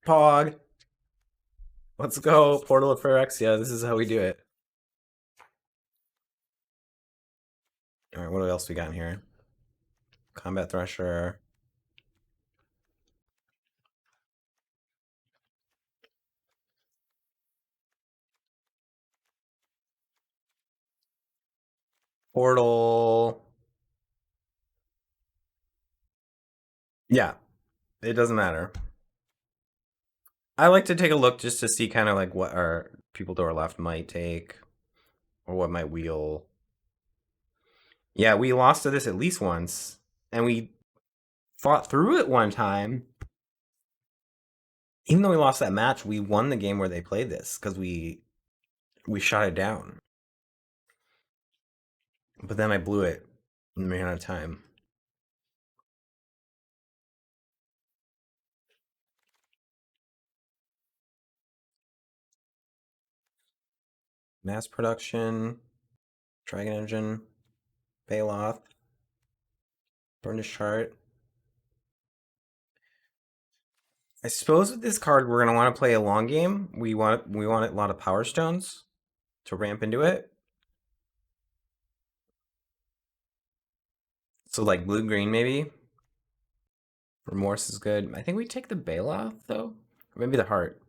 Pog. Let's go. Portal of Phyrexia. This is how we do it. Alright, what else we got in here? Combat Thresher. Portal. Yeah, it doesn't matter. I like to take a look just to see kind of like what our people to our left might take or what might wheel. Yeah, we lost to this at least once, and we fought through it one time. Even though we lost that match, we won the game where they played this because we shot it down. But then I blew it and ran out of time. Mass production, Dragon Engine, Baloth, Burnish Chart. I suppose with this card we're gonna want to play a long game. We want a lot of Power Stones to ramp into it. So like blue green maybe. Remorse is good. I think we take the Baloth though. Or maybe the Heart.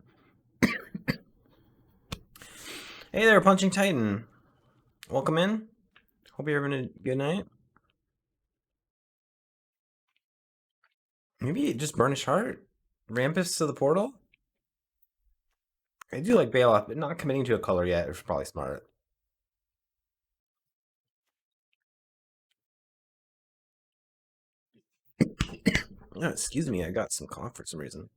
Hey there, Punching Titan. Welcome in. Hope you're having a good night. Maybe just Burnish Heart. Rampus to the portal. I do like Baloth, but not committing to a color yet is probably smart. Oh, excuse me, I got some cough for some reason.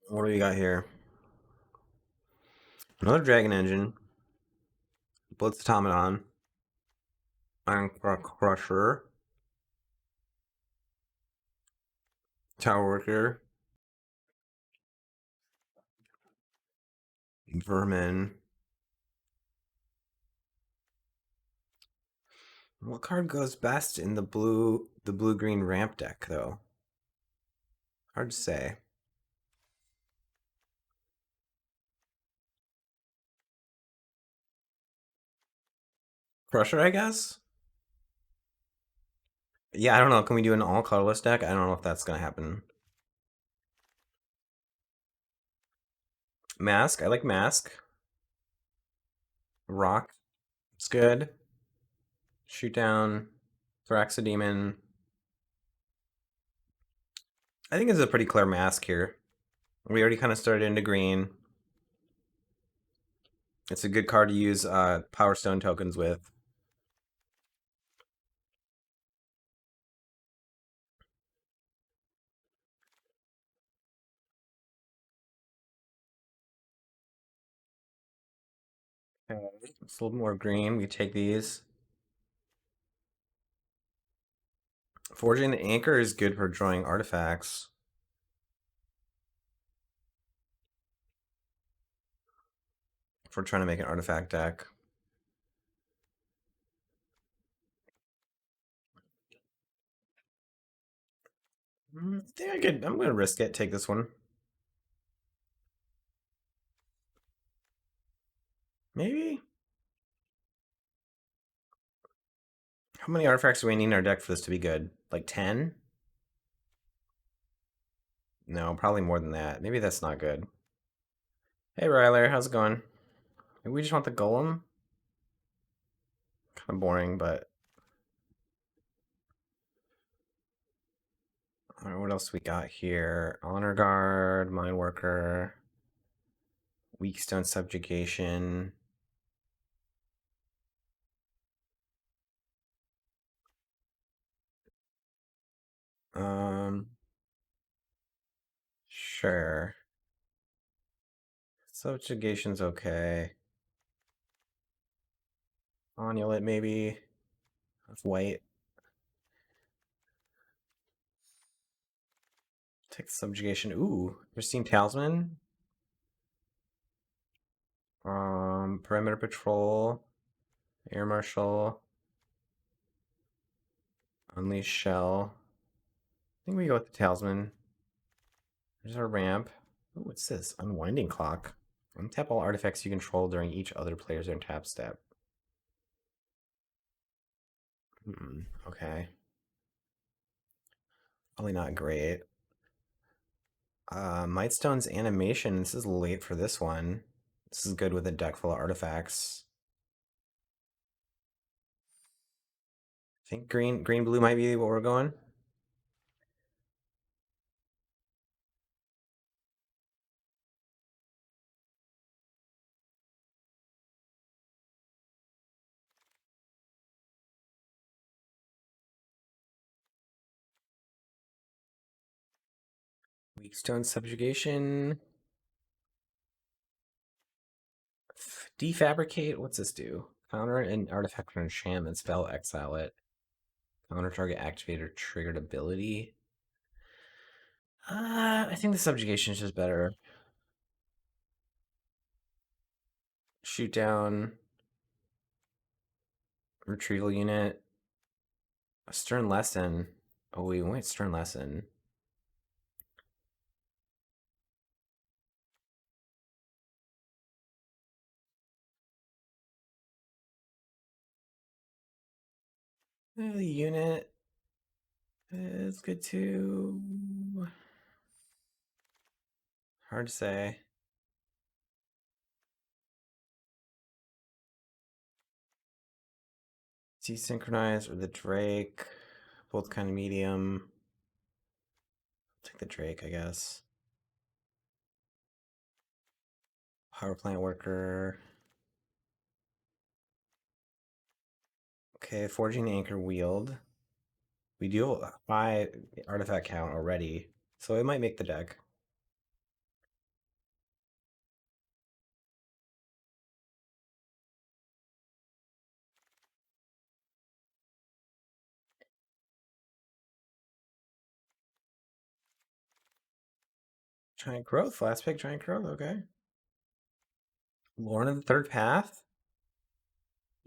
What do we got here? Another Dragon Engine. Blitz Automaton. Iron Crusher. Tower Worker. Vermin. What card goes best in the blue green ramp deck though? Hard to say. Crusher, I guess? Yeah, I don't know. Can we do an all colorless deck? I don't know if that's gonna happen. Mask, I like Mask. Rock, it's good. Shoot down, Thraxodemon. I think it's a pretty clear Mask here. We already kind of started into green. It's a good card to use Power Stone tokens with. Okay. It's a little more green. We take these. Forging the Anchor is good for drawing artifacts. If we're trying to make an artifact deck. I think I could. I'm gonna risk it. Take this one. Maybe. How many artifacts do we need in our deck for this to be good? Like 10? No, probably more than that. Maybe that's not good. Hey, Ryler, how's it going? Maybe we just want the Golem? Kind of boring, but... Alright, what else we got here? Honor Guard, Mind Worker, Weak Stone Subjugation. Sure. Subjugation's okay. Onulet, maybe. That's white. Take the subjugation. Ooh, Pristine Talisman. Perimeter Patrol, Air Marshal, Unleash Shell. I think we go with the Talisman. There's our ramp. Oh, what's this? Unwinding Clock. Untap all artifacts you control during each other player's untap step. Okay. Probably not great. Mightstone's animation. This is late for this one. This is good with a deck full of artifacts. I think green blue might be what we're going. Weak stone subjugation. Defabricate. What's this do? Counter an artifact or enchantment spell, exile it. Counter target activator triggered ability. I think the subjugation is just better. Shoot down. Retrieval unit. A stern lesson. Oh, we went stern lesson. The unit is good too. Hard to say. Desynchronized or the Drake. Both kind of medium. I'll take the Drake, I guess. Power plant worker. Okay, forging anchor wield. We do have a high artifact count already, so it might make the deck. Giant growth, last pick, giant growth, okay. Lorn of the Third Path.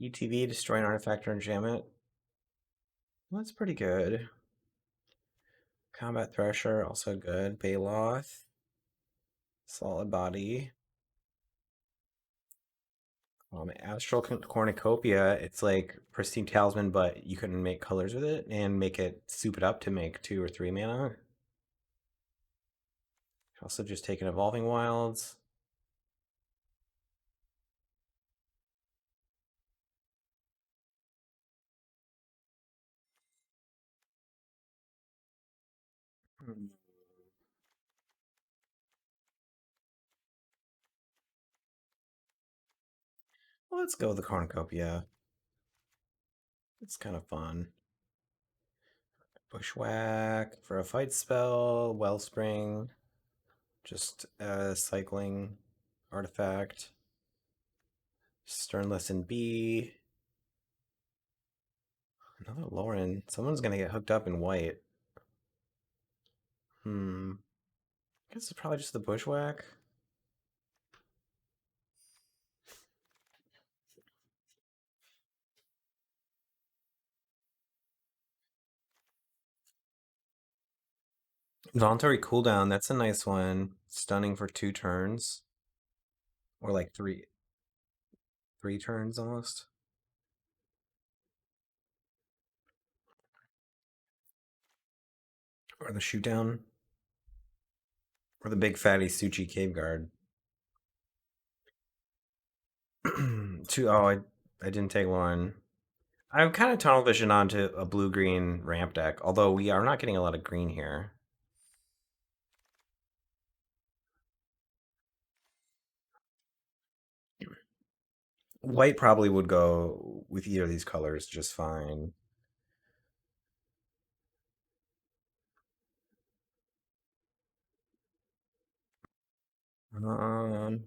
ETB, destroy an artifact or enchantment. Well, that's pretty good. Combat Thresher, also good. Baloth. Solid Body. Astral Cornucopia, it's like Pristine Talisman, but you can make colors with it and make it soup it up to make 2 or 3 mana. Also just take an Evolving Wilds. Well, let's go with the Cornucopia. It's kind of fun. Bushwhack for a fight spell. Wellspring. Just a cycling artifact. Stern Lesson B. Another Lauren. Someone's gonna get hooked up in white. I guess it's probably just the Bushwhack. Voluntary cooldown, that's a nice one. Stunning for 2 turns. Or like three turns almost. Or the shoot down. Or the big fatty Suchi Cave Guard. I didn't take one. I'm kind of tunnel vision onto a blue-green ramp deck, although we are not getting a lot of green here. White probably would go with either of these colors just fine. Um,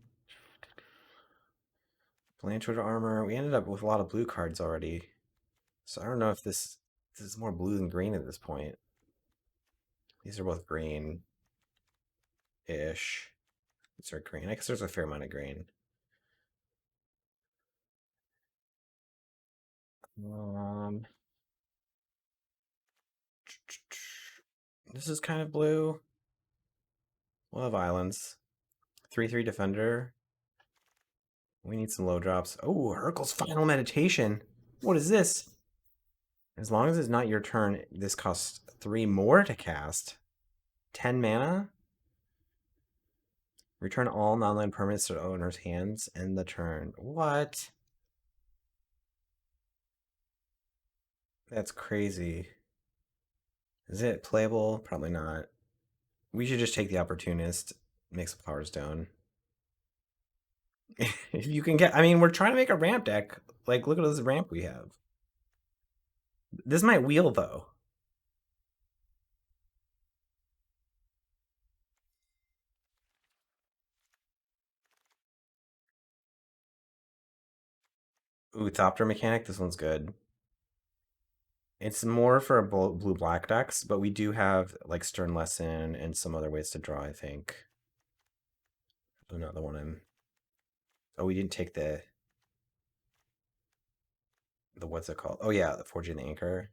Blanchard armor. We ended up with a lot of blue cards already, so I don't know if this is more blue than green at this point. These are both green. ish. Is there green? I guess there's a fair amount of green. Um, this is kind of blue. We'll have islands. 3/3 defender. We need some low drops. Oh, Urkel's Final Meditation. What is this? As long as it's not your turn, this costs 3 more to cast. 10 mana. Return all non-land permanents to the owner's hands end the turn. What? That's crazy. Is it playable? Probably not. We should just take the opportunist, make some Power Stone. If you can get, I mean, we're trying to make a ramp deck. Like, look at this ramp we have. This might wheel though. Ooh, Thopter mechanic. This one's good. It's more for blue black decks, but we do have like Stern Lesson and some other ways to draw. I think another one. Oh, we didn't take the what's it called? Oh yeah, the Forging the Anchor.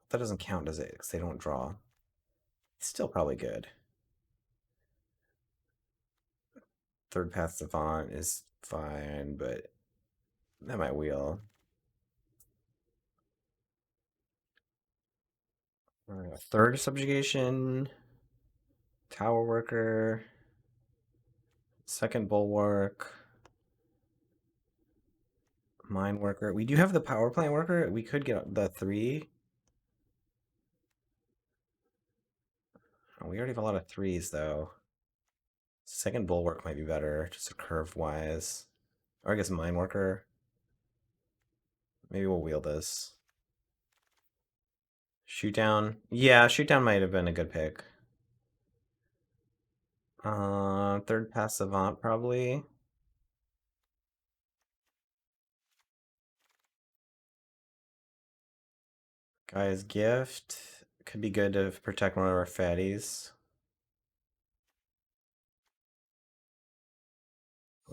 That doesn't count, does it? Because they don't draw. It's still probably good. Third Path Savant is fine, but that might wheel. Third Subjugation, Tower Worker, second Bulwark, Mine Worker. We do have the Power Plant Worker. We could get the 3. Oh, we already have a lot of 3s, though. Second Bulwark might be better, just a curve wise. Or I guess Mine Worker. Maybe we'll wheel this. Shoot down. Yeah, shoot down might have been a good pick. Third Pass Savant probably. Guy's Gift could be good to protect one of our fatties.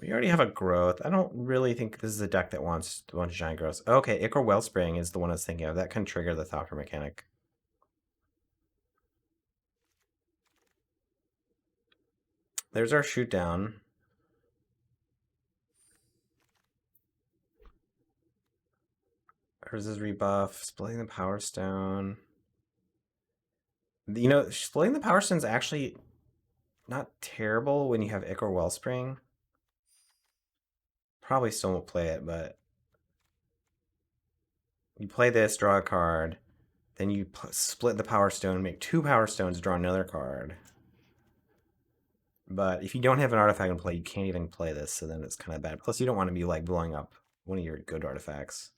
We already have a growth. I don't really think this is a deck that wants a bunch of giant growths. Okay, Ichor Wellspring is the one I was thinking of. That can trigger the Thopter mechanic. There's our shoot down. Hers is rebuff. Splitting the Power Stone. You know, splitting the Power Stone is actually not terrible when you have Ichor Wellspring. Probably still won't play it, but you play this, draw a card, then you split the Power Stone, make 2 Power Stones, draw another card. But if you don't have an artifact in play, you can't even play this, so then it's kind of bad. Plus, you don't want to be like blowing up one of your good artifacts.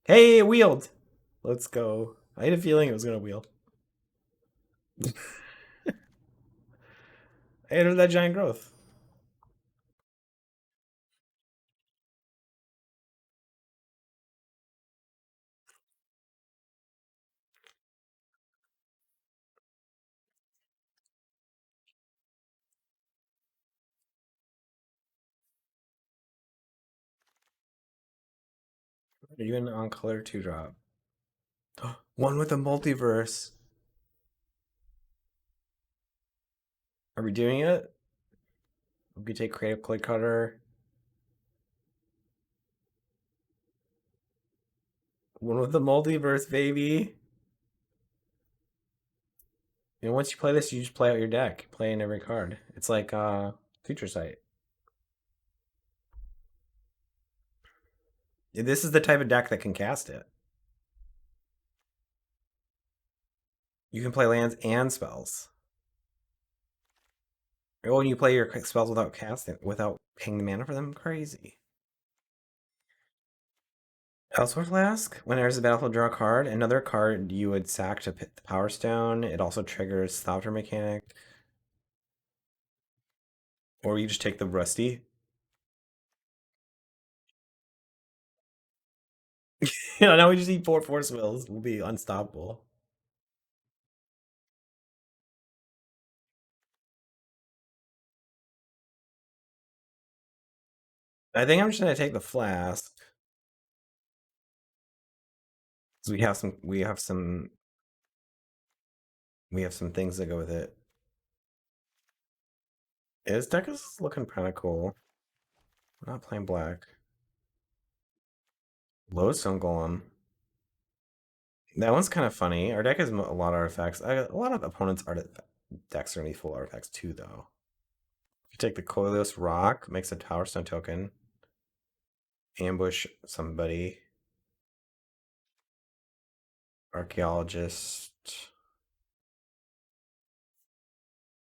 Hey, it wheeled! Let's go. I had a feeling it was going to wheel. I entered that giant growth. Even on color 2 drop. One with a multiverse. Are we doing it? We could take Creative Clay Cutter. One with the multiverse, baby. You know, once you play this, you just play out your deck. Play in every card. It's like Future Sight. This is the type of deck that can cast it. You can play lands and spells. Oh, and you play your spells without casting, without paying the mana for them? Crazy. Elsewhere Flask. When there's a battlefield, draw a card. Another card you would sack to pit the Power Stone. It also triggers Thopter mechanic. Or you just take the Rusty. Now we just need 4 Force Wills. We'll be unstoppable. I think I'm just gonna take the flask. 'Cause we have some things that go with it. His deck is looking kind of cool. I'm not playing black. Lodestone Golem. That one's kind of funny. Our deck has a lot of artifacts. A lot of opponents' decks are gonna be full artifacts too, though. You take the Coilos Rock, makes a Tower Stone token. Ambush somebody. Archaeologist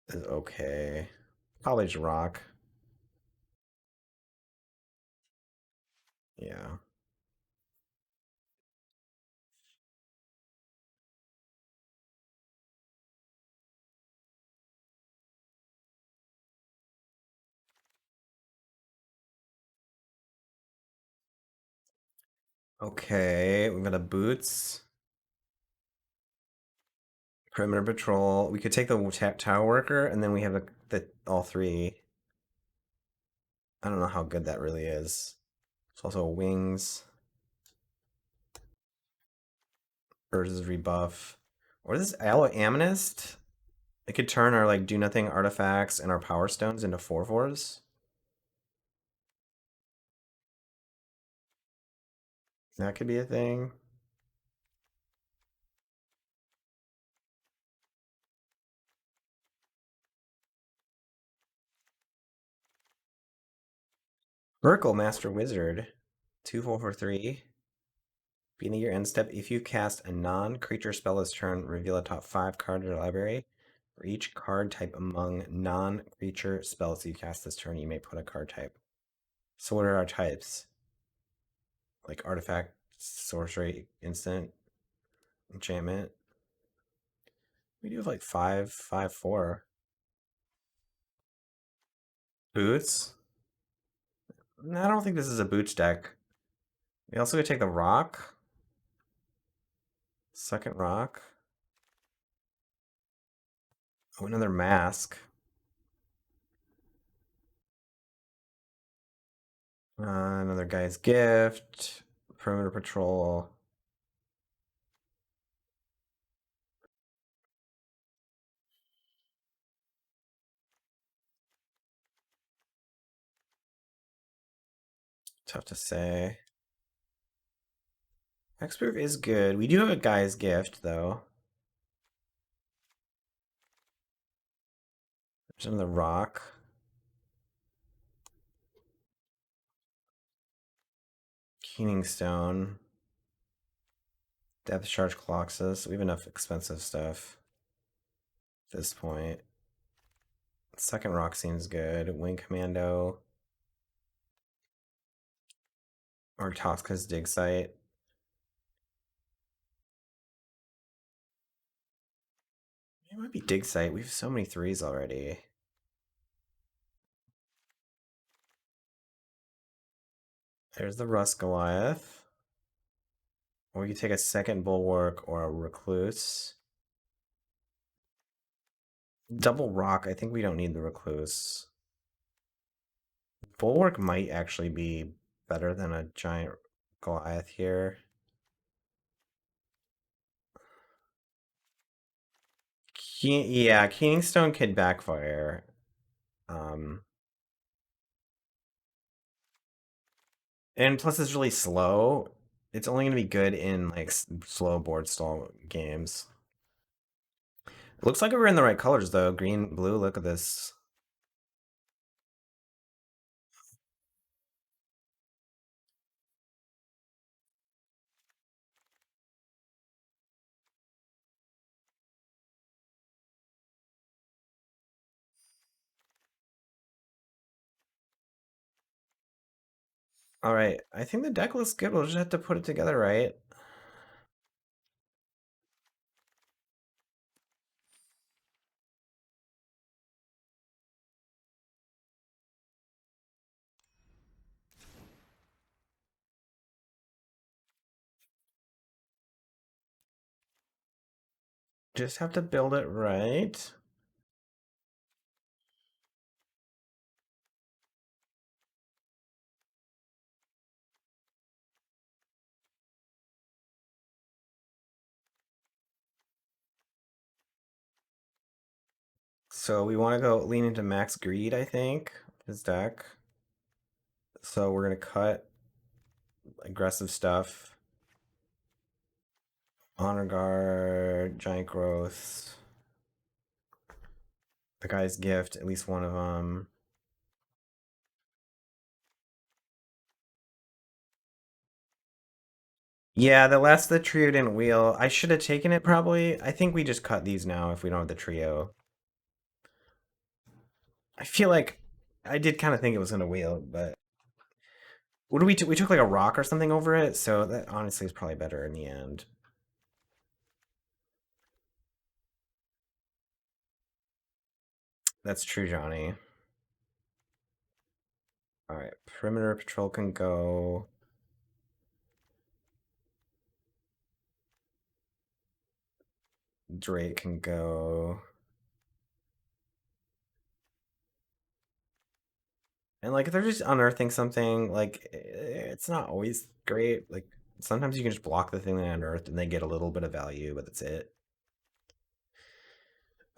is okay. College Rock. Yeah. Okay, we've got a Boots. Perimeter Patrol. We could take the Tower Worker, and then we have the all three. I don't know how good that really is. It's also Wings. Urza's Rebuff. Or this Aloe Amethyst. It could turn our like do nothing artifacts and our Power Stones into 4/4s. That could be a thing. Merkle Master Wizard. 2/4 for 3. Beginning of your end step, if you cast a non-creature spell this turn, reveal a top 5 card in your library. For each card type among non-creature spells you cast this turn, you may put a card type. So what are our types? Like artifact, sorcery, instant, enchantment. We do have like 5, 5, 4. Boots? No, I don't think this is a boots deck. We also could take the rock. Second rock. Oh, another mask. Another guy's gift. Perimeter patrol. Tough to say. Hexproof is good. We do have a guy's gift, though. There's another rock. Keening Stone. Depth Charge Colossus. We have enough expensive stuff at this point. Second rock seems good. Wing Commando. Or Toxca's Dig Site. It might be Dig Site. We have so many threes already. There's the Rust Goliath. Or you take a second Bulwark or a Recluse. Double Rock. I think we don't need the Recluse. Bulwark might actually be better than a giant Goliath here. Yeah, Keening Stone could backfire. Um, and plus it's really slow. It's only going to be good in like slow board stall games. It looks like we're in the right colors though. Green, blue, look at this. All right, I think the deck looks good. We'll just have to put it together, right? Just have to build it right. So we want to go lean into max greed, I think, his deck. So we're gonna cut aggressive stuff. Honor guard, giant growth. The guy's gift, at least one of them. Yeah, the trio didn't wheel. I should have taken it probably. I think we just cut these now if we don't have the trio. I feel like I did kind of think it was gonna wheel, but what do we took like a rock or something over it, so that honestly is probably better in the end. That's true, Johnny. All right, perimeter patrol can go. Drake can go. And like if they're just unearthing something, like it's not always great. Like sometimes you can just block the thing they unearthed and they get a little bit of value, but that's it.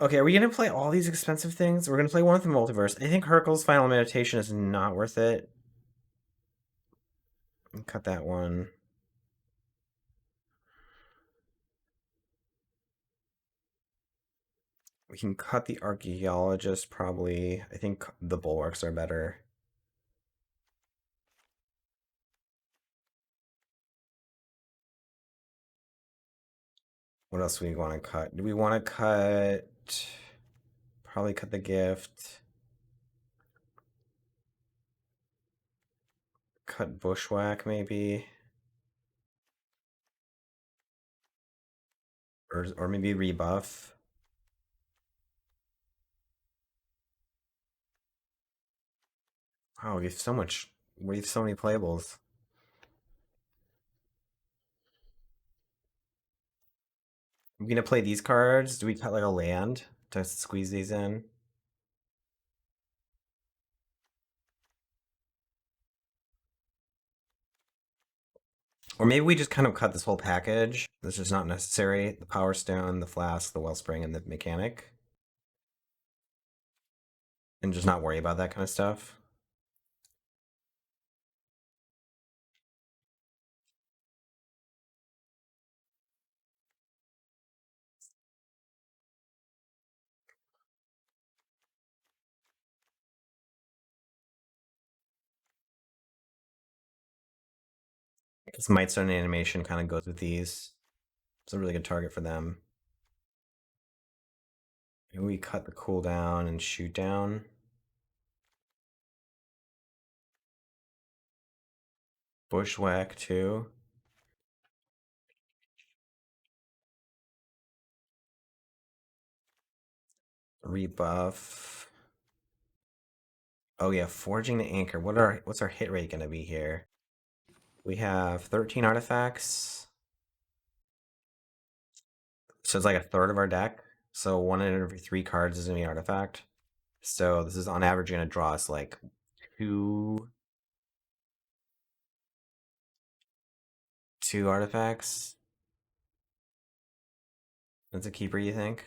Okay, are we gonna play all these expensive things? We're gonna play one with the multiverse. I think Hercule's Final Meditation is not worth it. Cut that one. We can cut the Archaeologist probably. I think the Bulwarks are better. What else do we want to cut? Do we want to cut? Probably cut the gift. Cut Bushwhack maybe. Or maybe rebuff. Oh, we have so much. We have so many playables. Are we gonna play these cards? Do we cut like a land to squeeze these in? Or maybe we just kind of cut this whole package. This is not necessary. The Power Stone, the Flask, the Wellspring, and the Mechanic. And just not worry about that kind of stuff. Because Mightstone animation kind of goes with these. It's a really good target for them. Maybe we cut the cooldown and shoot down. Bushwhack too. Rebuff. Oh yeah, Forging the Anchor. What's our hit rate gonna be here? We have 13 artifacts. So it's like a third of our deck. So one in every 3 cards is gonna be an artifact. So this is on average gonna draw us like two two artifacts. That's a keeper, you think?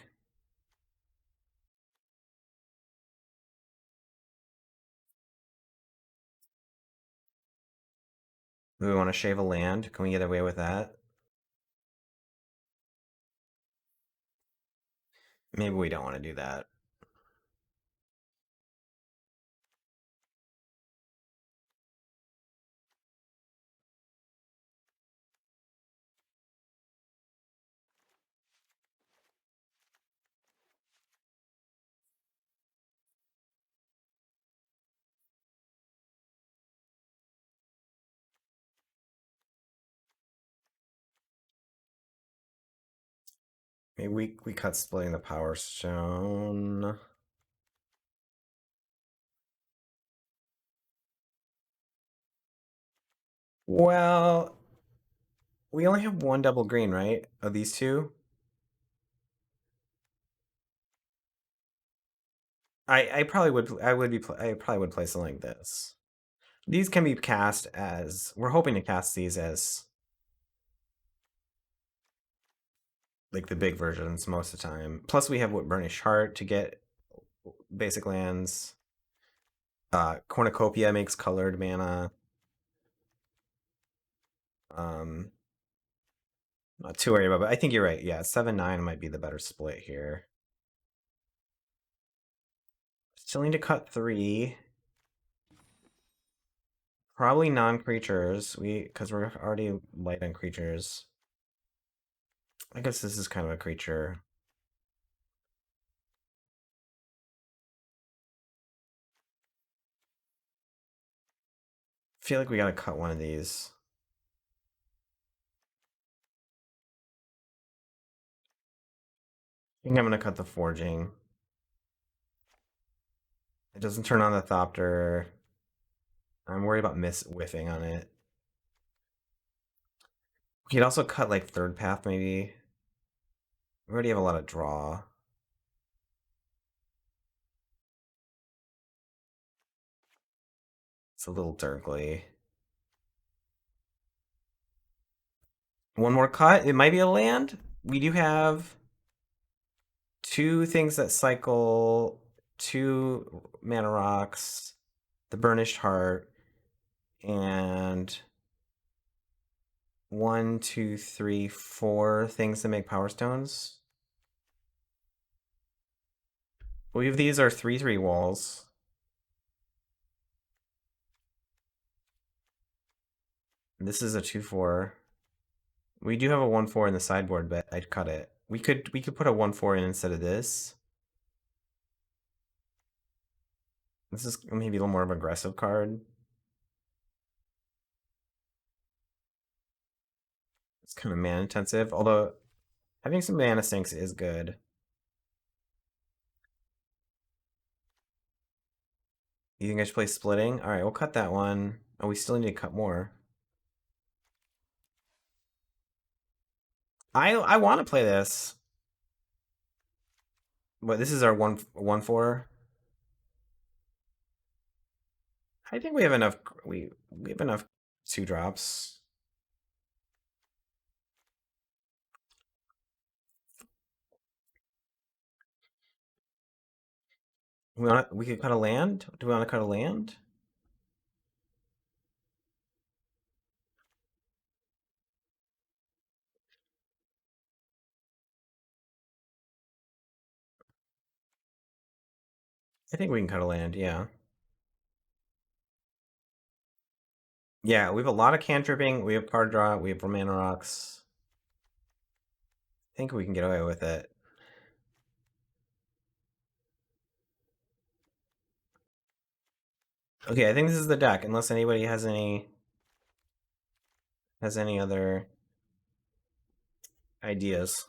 Do we want to shave a land? Can we get away with that? Maybe we don't want to do that. Maybe we cut splitting the Power Stone. Well, we only have one double green, right? Of these two? I probably would I probably would play something like this. These can be cast as we're hoping to cast these as like the big versions most of the time. Plus we have what Burnished Heart to get basic lands. Cornucopia makes colored mana. Um, Not too worried about, but I think you're right. Yeah, 7-9 might be the better split here. Still need to cut 3. Probably non-creatures. Because we're already light on creatures. I guess this is kind of a creature. I feel like we gotta cut one of these. I think I'm gonna cut the forging. It doesn't turn on the Thopter. I'm worried about miss whiffing on it. We could also cut like third path maybe. We already have a lot of draw. It's a little dirkly. One more cut. It might be a land. We do have 2 things that cycle, 2 mana rocks, the Burnished Heart, and 1, 2, 3, 4 things that make Power Stones. I believe these are 3/3 walls. This is a 2/4. We do have a 1/4 in the sideboard, but I'd cut it. We could put a 1/4 in instead of this. This is maybe a little more of an aggressive card. It's kind of mana intensive, although having some mana sinks is good. You think I should play splitting? All right, we'll cut that one. Oh, we still need to cut more. I want to play this. But this is our 1/4. I think we have enough. We have enough 2 drops. We could cut a land. Do we want to cut a land? I think we can cut a land. Yeah. Yeah, we have a lot of cantripping. We have card draw. We have mana rocks. I think we can get away with it. Okay, I think this is the deck. Unless anybody has any other ideas.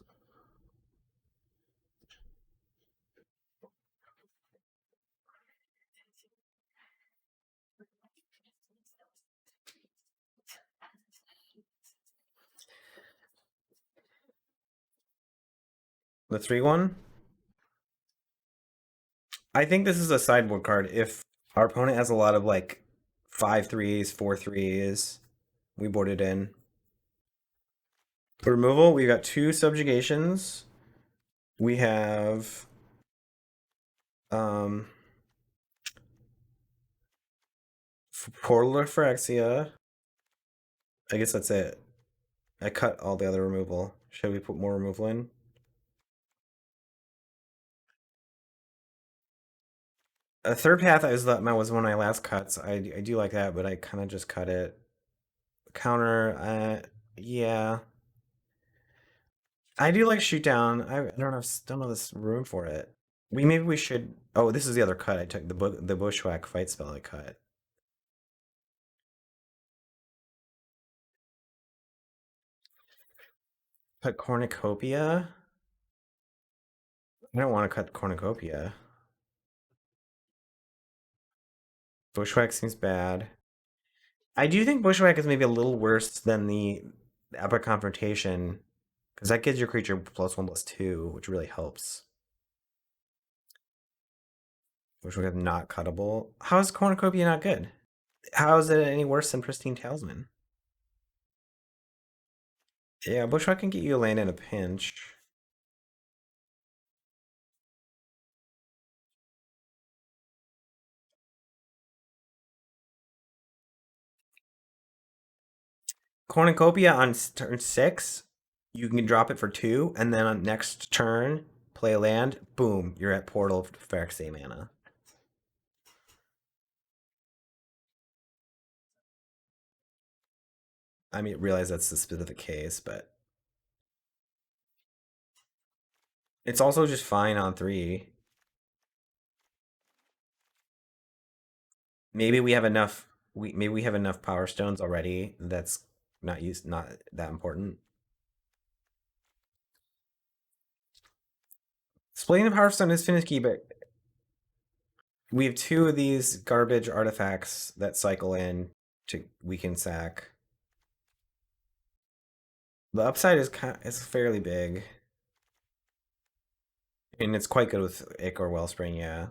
The 3/1. I think this is a sideboard card. If our opponent has a lot of like 5/3s, 4/3s, we board it in. For removal, we got 2 subjugations. We have um Portal of Phyrexia. I guess that's it. I cut all the other removal. Should we put more removal in? A third path was one of my last cuts. I do like that, but I kind of just cut it. Counter, yeah. I do like shoot down. I don't know this room for it. Maybe we should. Oh, this is the other cut I took. The bushwhack fight spell I cut. Cut cornucopia. I don't want to cut cornucopia. Bushwhack seems bad. I do think bushwhack is maybe a little worse than the epic confrontation because that gives your creature +1/+2, which really helps. Bushwhack is not cuttable. How is cornucopia not good? How is it any worse than pristine talisman? Yeah, bushwhack can get you a land in a pinch. Cornucopia on turn 6, you can drop it for 2, and then on next turn, play a land, boom, you're at Portal for Phyrexian mana. I mean, realize that's the specific case, but it's also just fine on 3. Maybe we have enough. Maybe we have enough Power Stones already. That's not that important. Splitting the Power Stone is finicky, but we have 2 of these garbage artifacts that cycle in to weaken sack. The upside is fairly big, and it's quite good with Ichor Wellspring. Yeah.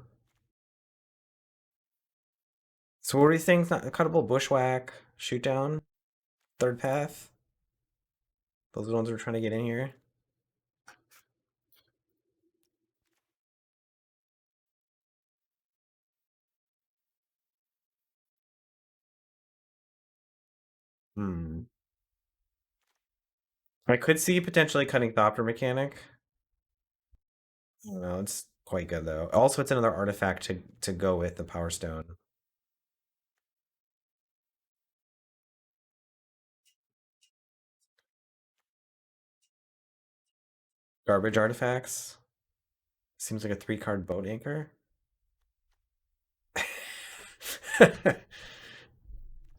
So what do you think? Not cuttable bushwhack, shoot down, third path. Those are the ones we're trying to get in here. Hmm. I could see potentially cutting Thopter Mechanic. I don't know. It's quite good though. Also, it's another artifact to go with the Power Stone. Garbage artifacts. Seems like a 3-card boat anchor.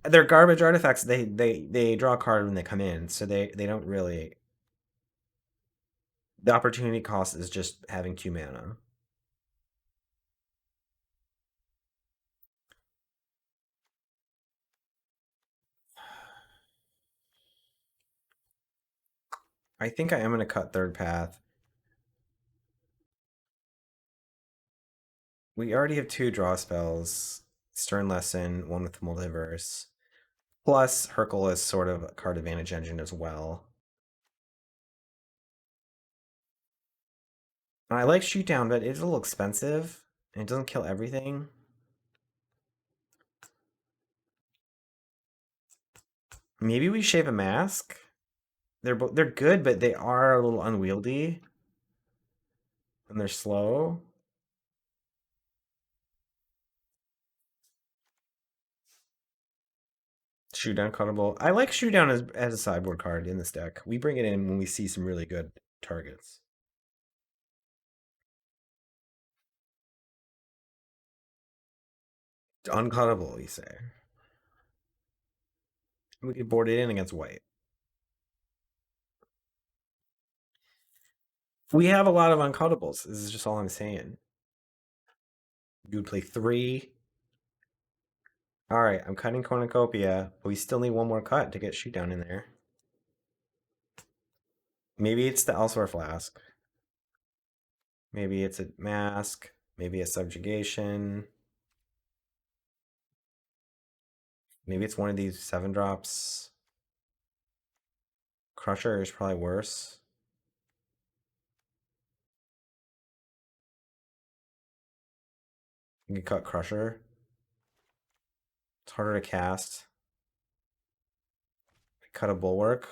They're garbage artifacts. They draw a card when they come in, so they don't really. The opportunity cost is just having 2 mana. I think I am going to cut third path. We already have 2 draw spells. Stern Lesson, one with Multiverse. Plus, Hercule is sort of a card advantage engine as well. I like Shoot Down, but it's a little expensive. And it doesn't kill everything. Maybe we Shave a Mask? They're good, but they are a little unwieldy. And they're slow. Shoot Down cuttable. I like Shoot Down as a sideboard card in this deck. We bring it in when we see some really good targets. It's uncuttable, you say. We could board it in against white. We have a lot of uncuttables. This is just all I'm saying. You would play 3. All right, I'm cutting Cornucopia, but we still need one more cut to get Shoot Down in there. Maybe it's the Elsewhere Flask. Maybe it's a Mask. Maybe a Subjugation. Maybe it's one of these 7-drops. Crusher is probably worse. You can cut Crusher. It's harder to cast. Cut a Bulwark.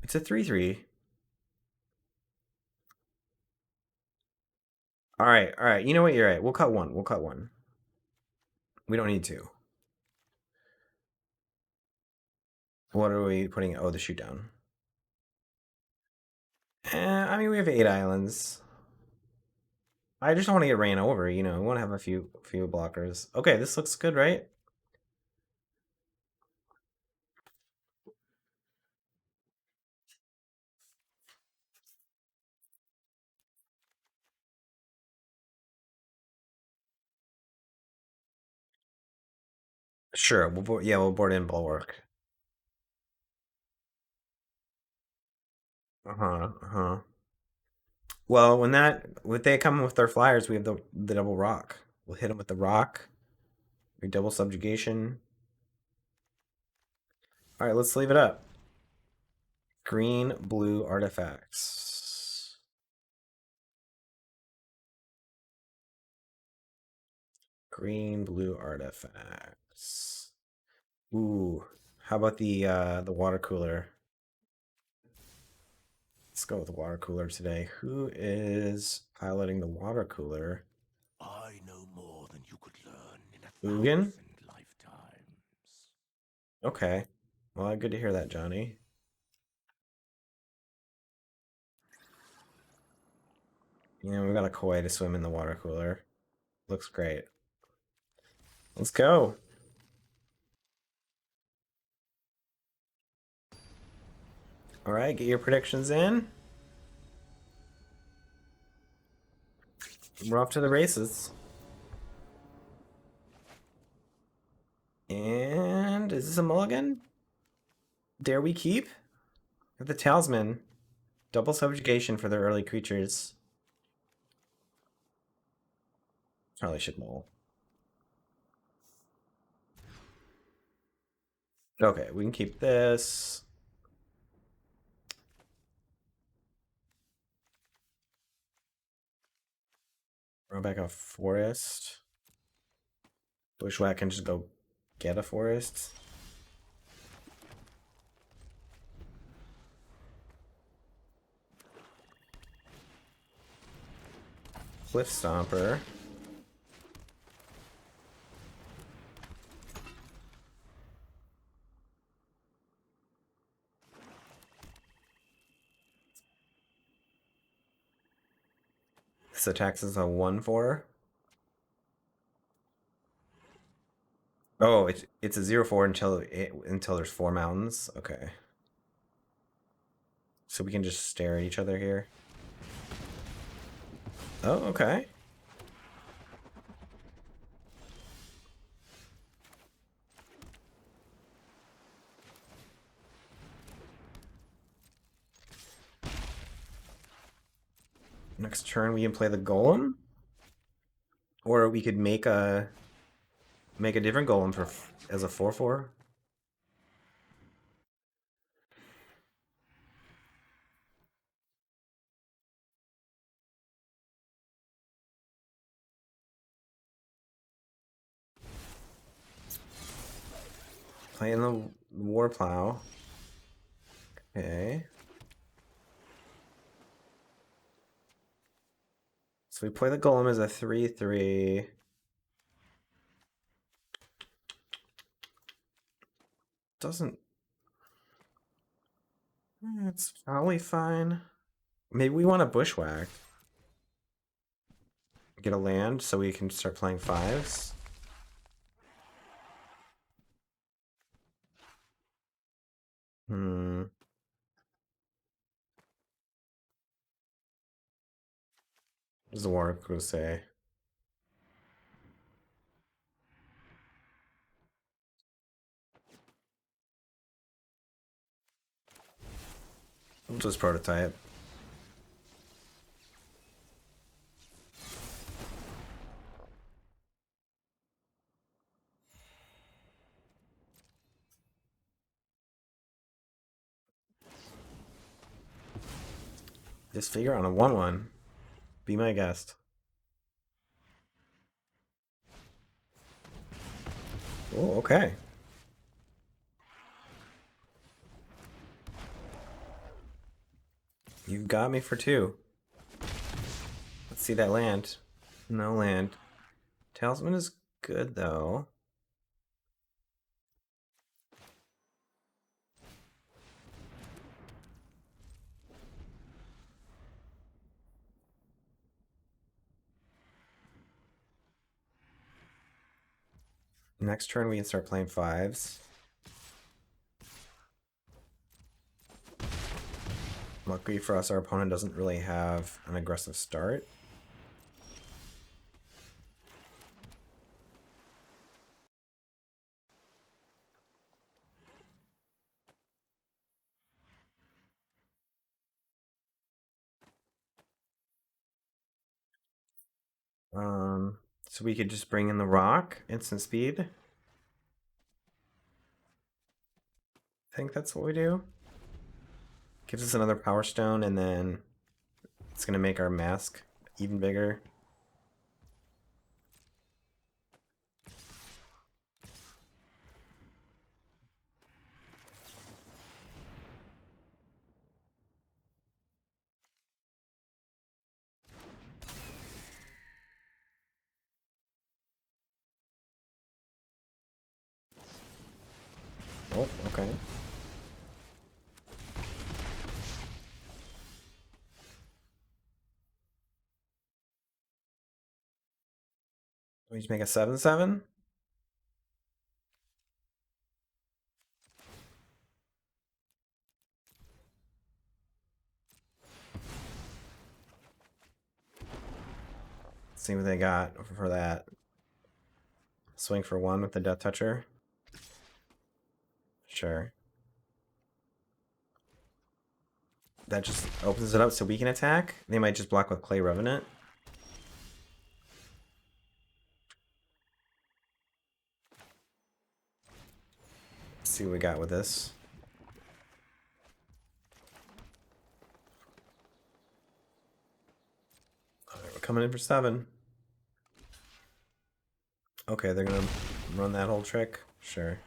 It's a 3/3. All right, all right. You know what? You're right. We'll cut one. We'll cut one. We don't need to. What are we putting? Oh, the Shoot Down. I mean, we have 8 islands. I just don't want to get ran over, you know. We want to have a few blockers. Okay, this looks good, right? Sure. We'll board in Bulwark. Uh-huh. Uh-huh. Well, when they come with their flyers, we have the double rock. We'll hit them with the rock. We double subjugation. All right, let's leave it up. Green, blue artifacts. Green, blue artifacts. Ooh. How about the water cooler? Let's go with the water cooler today. Who is piloting the water cooler? I know more than you could learn in Ugin? 1,000 lifetimes. Okay. Well, good to hear that, Johnny. Yeah, we got a koi to swim in the water cooler. Looks great. Let's go. All right, get your predictions in. We're off to the races. And is this a mulligan? Dare we keep? The talisman. Double subjugation for their early creatures. Probably should mull. Okay, we can keep this. Roll back a forest. Bushwhack can just go get a forest. Cliff Stomper. This attacks as a 1/4. Oh, it's a 0/4 until there's 4 mountains. Okay. So we can just stare at each other here. Oh, okay. Next turn we can play the golem, or we could make a different golem for as a 4/4. Playing the war plow. Okay. So we play the golem as a 3/3. Doesn't. It's probably fine. Maybe we want a bushwhack. Get a land so we can start playing 5s. Hmm. What does the war crew say? We'll just prototype. This figure on a 1/1. Be my guest. Oh, okay. You've got me for 2. Let's see that land. No land. Talisman is good though. Next turn we can start playing 5s. Luckily for us, our opponent doesn't really have an aggressive start. So we could just bring in the rock, instant speed. I think that's what we do. Gives us another power stone, and then it's gonna make our mask even bigger. Oh, okay. We just make a 7/7. See what they got for that. Swing for 1 with the Death Toucher. Sure. That just opens it up so we can attack. They might just block with Clay Revenant. Let's see what we got with this. Alright, we're coming in for 7. Okay, they're gonna run that whole trick. Sure.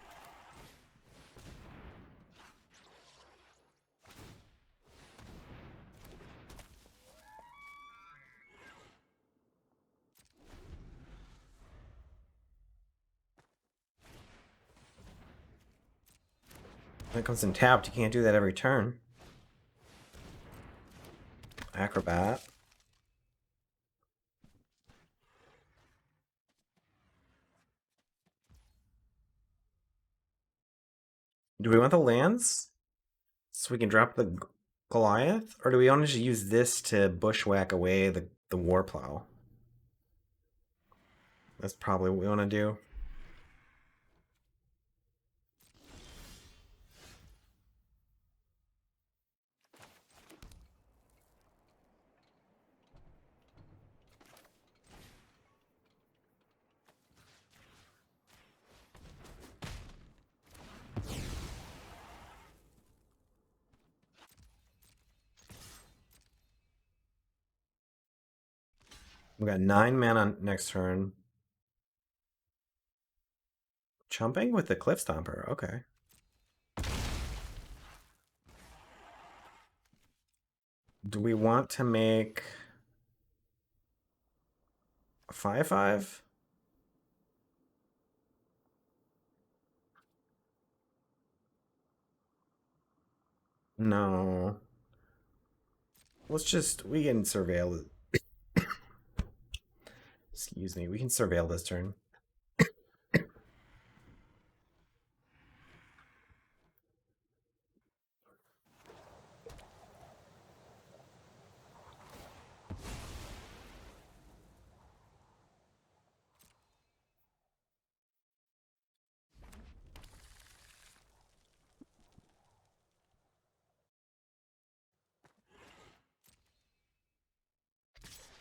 When it comes in tapped, you can't do that every turn. Acrobat. Do we want the lands? So we can drop the Goliath? Or do we want to just use this to bushwhack away the Warplow? That's probably what we want to do. We got 9 mana next turn. Chumping with the Cliff Stomper. Okay. Do we want to make a 5/5? No. We can surveil. Excuse me, we can surveil this turn.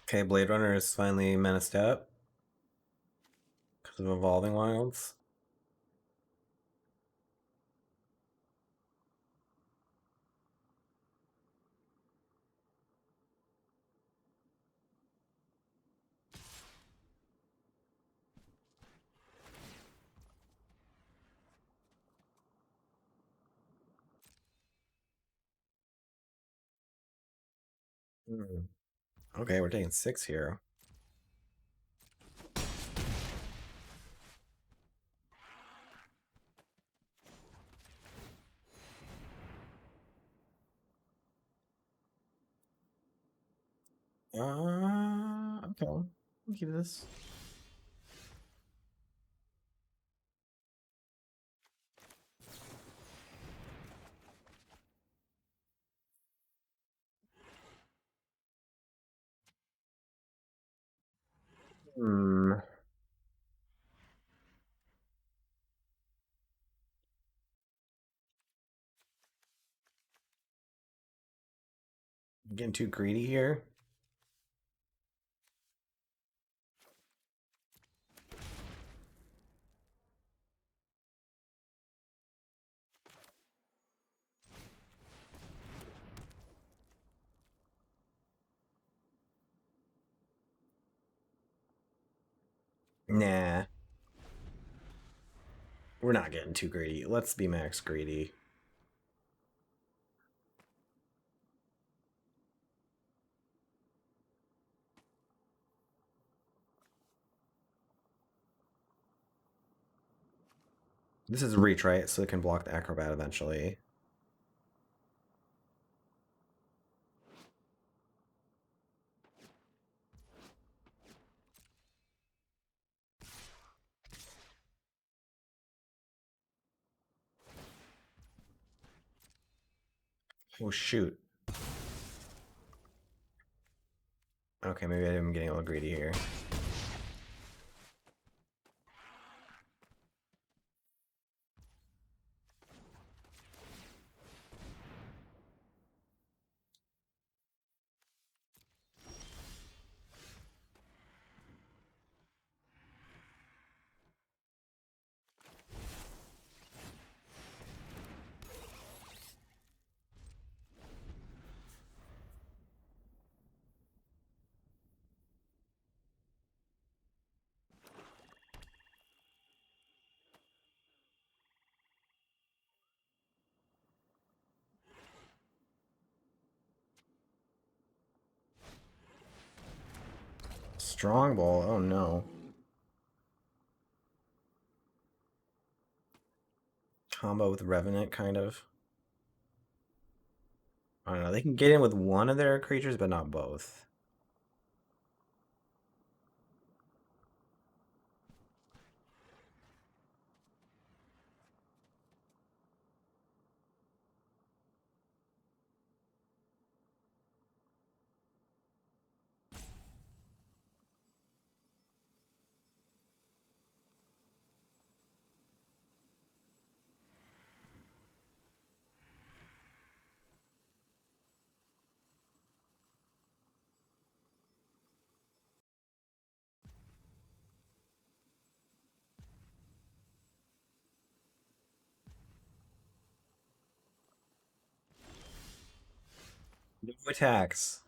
Okay, Blade Runner is finally menaced up because of Evolving Wilds. Okay, we're taking 6 here. Okay. I'll keep this. Hmm. Getting too greedy here. Nah. We're not getting too greedy. Let's be max greedy. This is reach, right? So it can block the acrobat eventually. Oh shoot. Okay, maybe I'm getting a little greedy here. Strongbow, oh no. Combo with Revenant, kind of. I don't know, they can get in with one of their creatures, but not both. No attacks.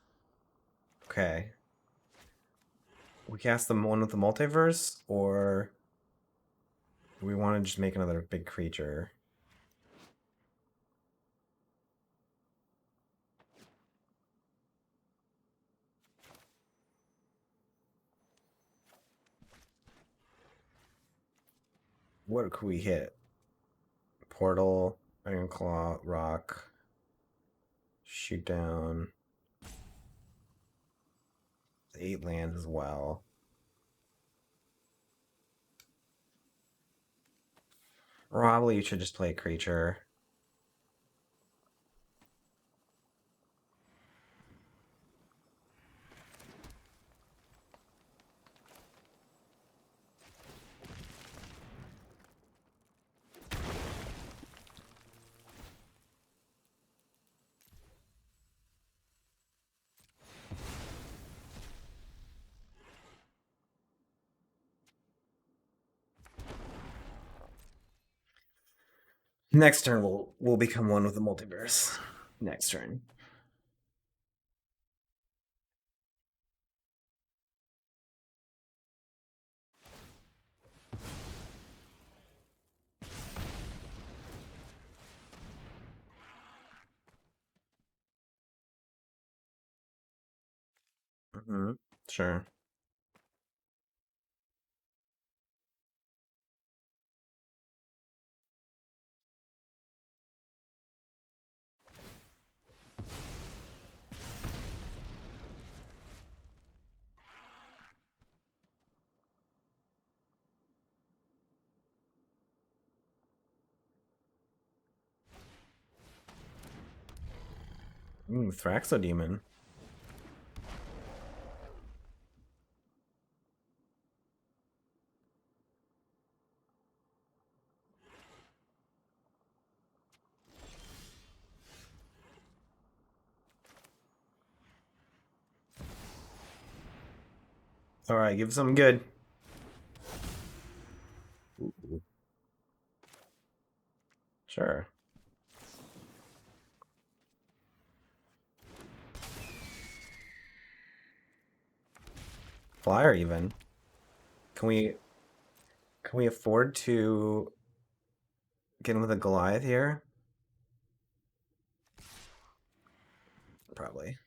Okay. We cast the one with the multiverse, or do we want to just make another big creature? What could we hit? Portal, Iron Claw, Rock, Shoot Down. 8 lands as well. Probably you should just play a creature. Next turn we'll become one with the multiverse. Next turn. Sure. Thraxodemon. Alright, give something good. Ooh. Sure. Flyer even. Can we afford to get in with a Goliath here? Probably.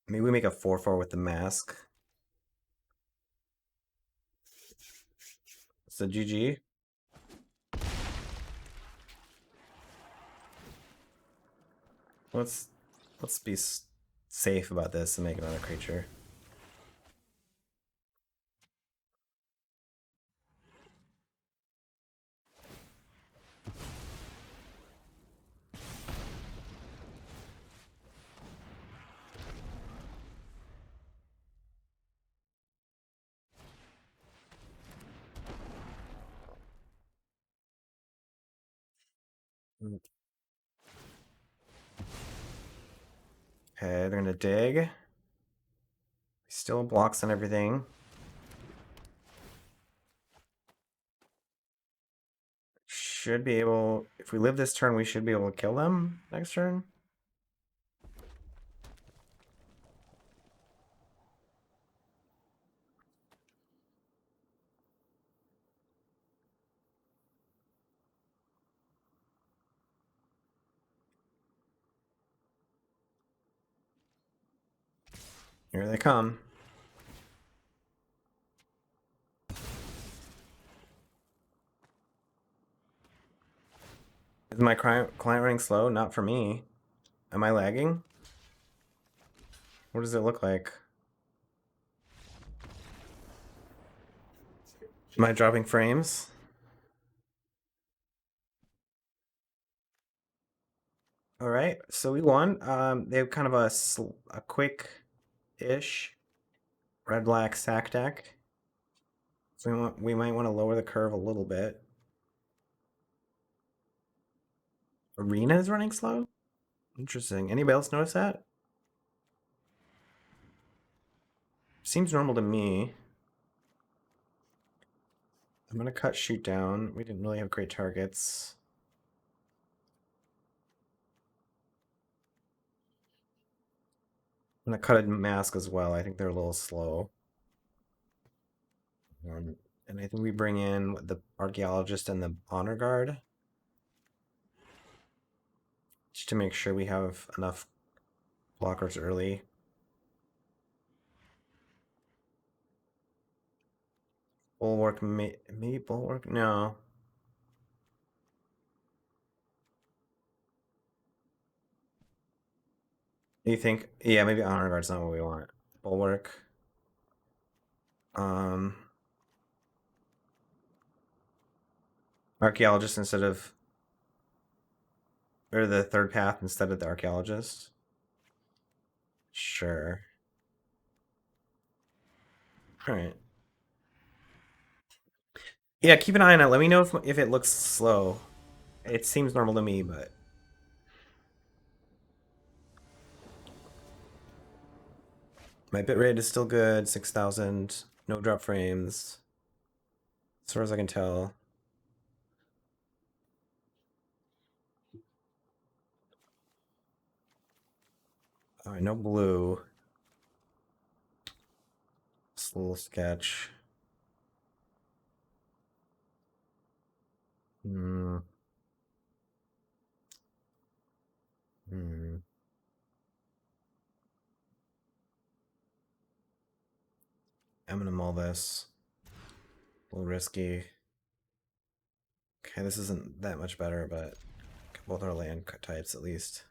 Maybe we make a 4/4 with the mask. So GG. Let's be safe about this and make another creature. Okay, they're gonna dig. Still blocks and everything. Should be able, if we live this turn, we should be able to kill them next turn. Here they come. Is my client running slow? Not for me. Am I lagging? What does it look like? Am I dropping frames? All right, so we won. They have kind of a quick-ish red black sack deck. So we might want to lower the curve a little bit. Arena is running slow? Interesting. Anybody else notice that? Seems normal to me. I'm gonna cut shoot down. We didn't really have great targets. I'm gonna cut a mask as well. I think they're a little slow. And I think we bring in the archaeologist and the honor guard just to make sure we have enough blockers early. Bulwark, maybe bulwark? No. You think? Yeah, maybe honor guard's not what we want. Bulwark. Um, archaeologist instead of, or the third path instead of the archaeologist. Sure. All right. Yeah, keep an eye on it. Let me know if it looks slow. It seems normal to me, but my bitrate is still good. 6,000. No drop frames. As far as I can tell. All right, no blue. This little sketch. Hmm. Hmm. I'm gonna mull this. A little risky. Okay, this isn't that much better, but both our land types at least.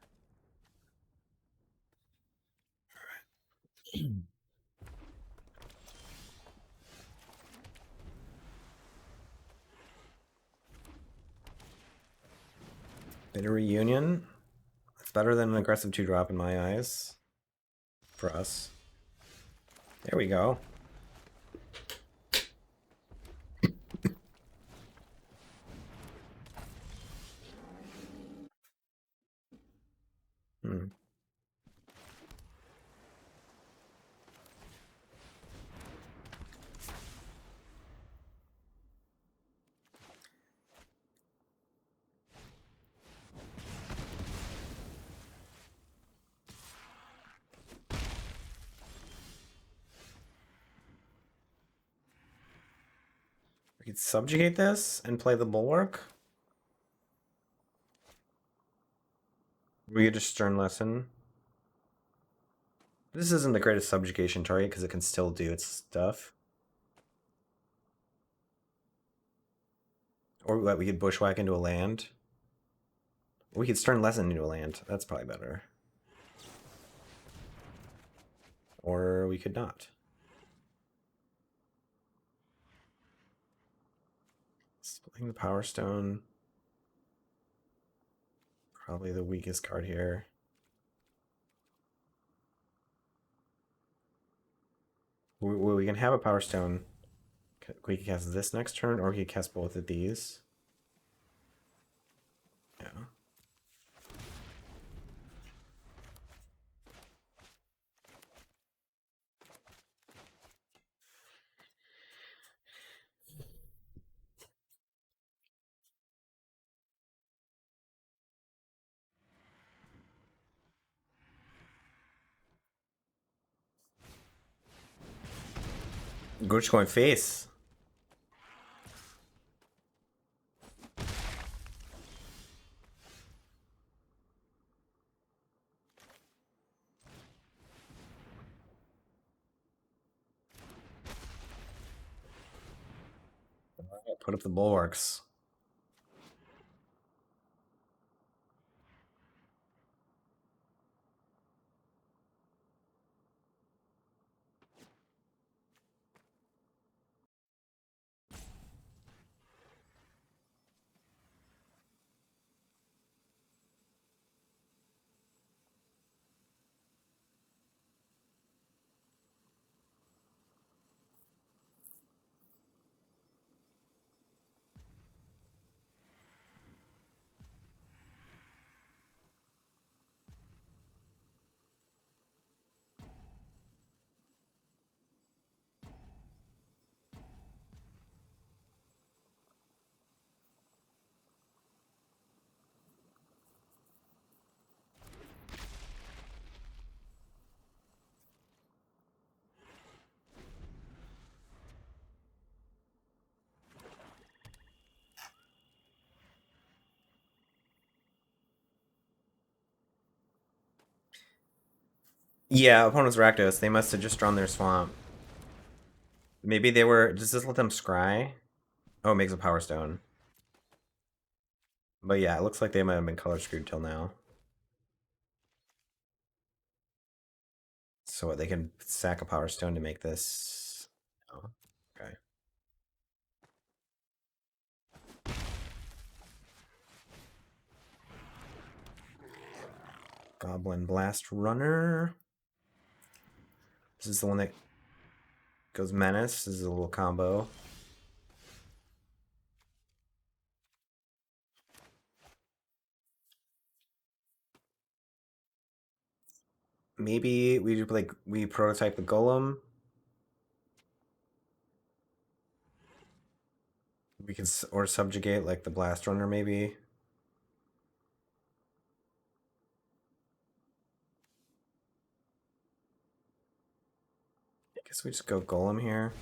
Bit of reunion. It's better than an aggressive 2-drop in my eyes. For us. There we go. Hmm. We could subjugate this and play the bulwark. We could just stern lesson. This isn't the greatest subjugation target because it can still do its stuff. Or what, we could bushwhack into a land. We could turn less into a land. That's probably better. Or we could not. Splitting the Power Stone. Probably the weakest card here. We can have a Power Stone. We can cast this next turn, or we can cast both of these. Yeah. Gooch going face. Put up the bulwarks. Yeah, opponents Rakdos. They must have just drawn their swamp. Maybe they were. Does this let them scry? Oh, it makes a Power Stone. But yeah, it looks like they might have been color screwed till now. So they can sack a Power Stone to make this. Oh, okay. Goblin Blast Runner. This is the one that goes Menace. This is a little combo. Maybe we do like we prototype the Golem. We can or subjugate like the Blast Runner maybe. I guess we just go Golem here.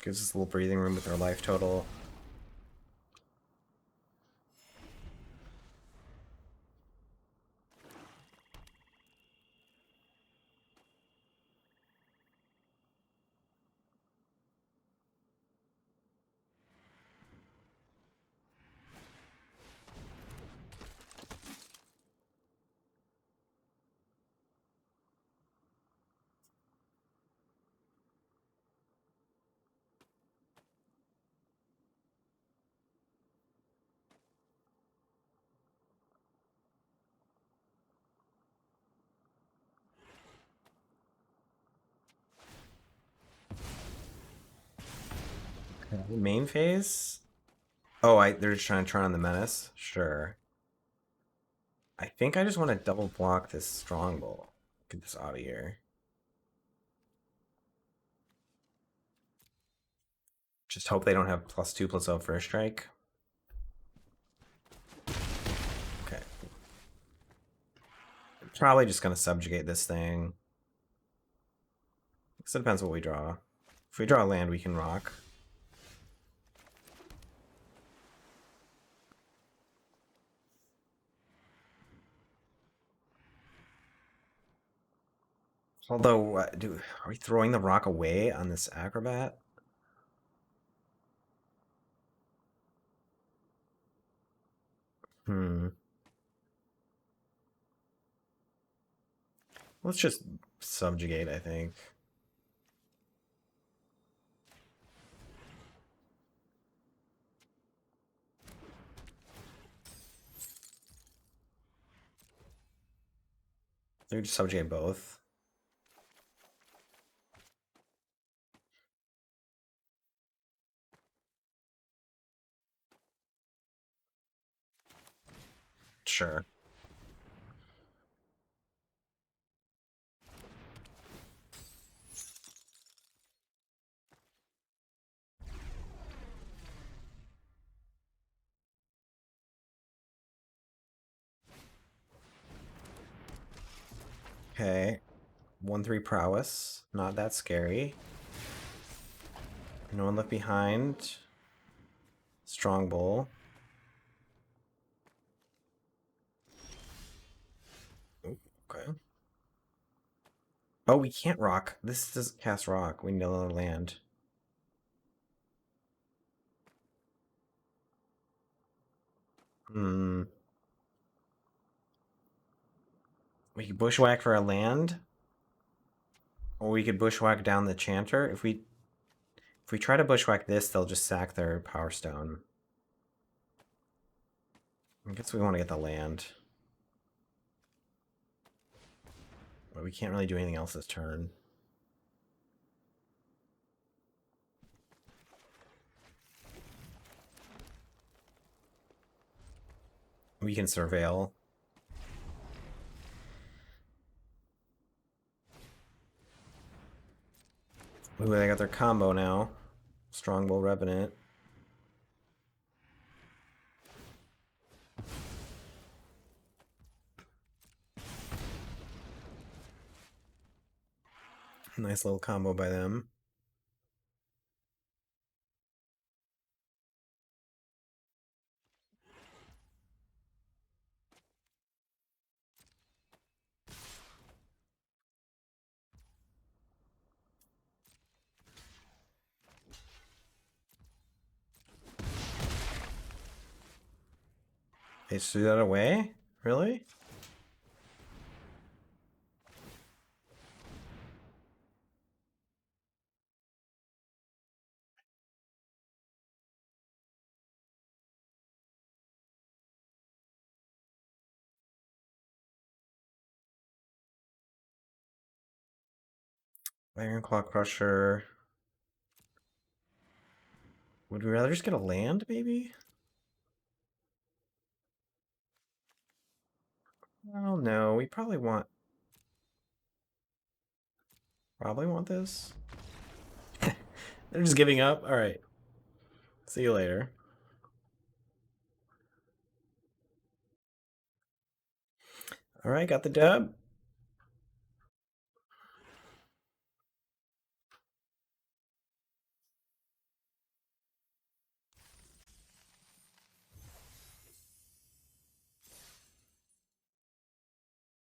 Gives us a little breathing room with our life total. Main phase? Oh, they're just trying to turn on the Menace? Sure. I think I just want to double block this Strongbow. Get this out of here. Just hope they don't have +2/+0 first strike. Okay. Probably just gonna subjugate this thing. So it depends what we draw. If we draw a land, we can rock. Although, are we throwing the rock away on this acrobat? Let's just subjugate, I think. We just subjugate both. Sure. Okay. 1/3 prowess. Not that scary. No one left behind. Strong bull. Ooh, okay. Oh, we can't rock. This doesn't cast rock. We need another land. Hmm. We could bushwhack for a land. Or we could bushwhack down the chanter. If we try to bushwhack this, they'll just sack their power stone. I guess we want to get the land. But we can't really do anything else this turn. We can surveil. Ooh, they got their combo now. Strongbow Revenant. Nice little combo by them. They just threw that away? Really? Iron Claw Crusher. Would we rather just get a land, maybe? Oh no, we probably want this. They're just giving up? Alright. See you later. Alright, got the dub.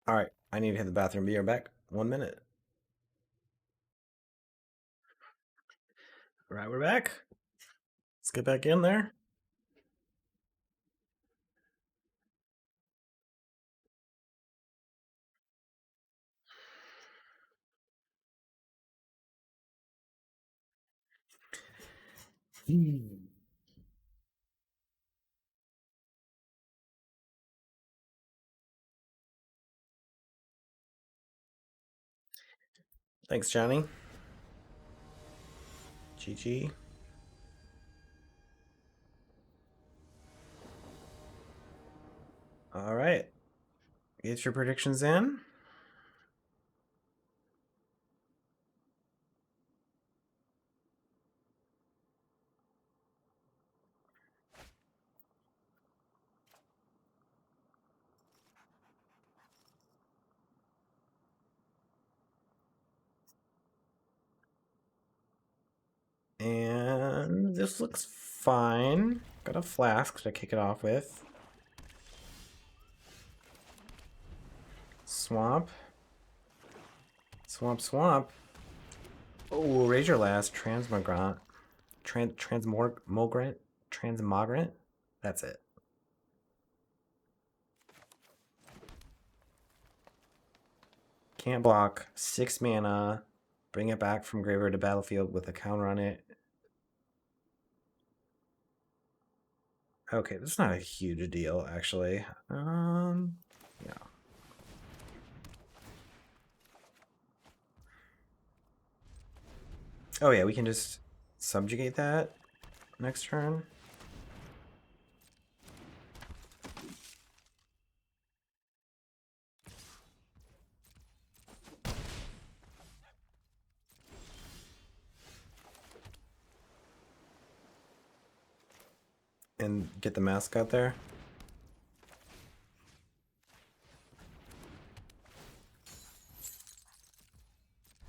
Alright, I need to hit the bathroom. Be right back. 1 minute. Alright, we're back. Let's get back in there. Thanks, Johnny. GG. Alright. Get your predictions in. And this looks fine. Got a flask to kick it off with. Swamp. Swamp, swamp. Oh, raise your last. Transmogrant. Transmogrant? Transmogrant? That's it. Can't block. 6 mana. Bring it back from graveyard to battlefield with a counter on it. Okay, that's not a huge deal, actually. Yeah. Oh yeah, we can just subjugate that next turn. And get the mask out there.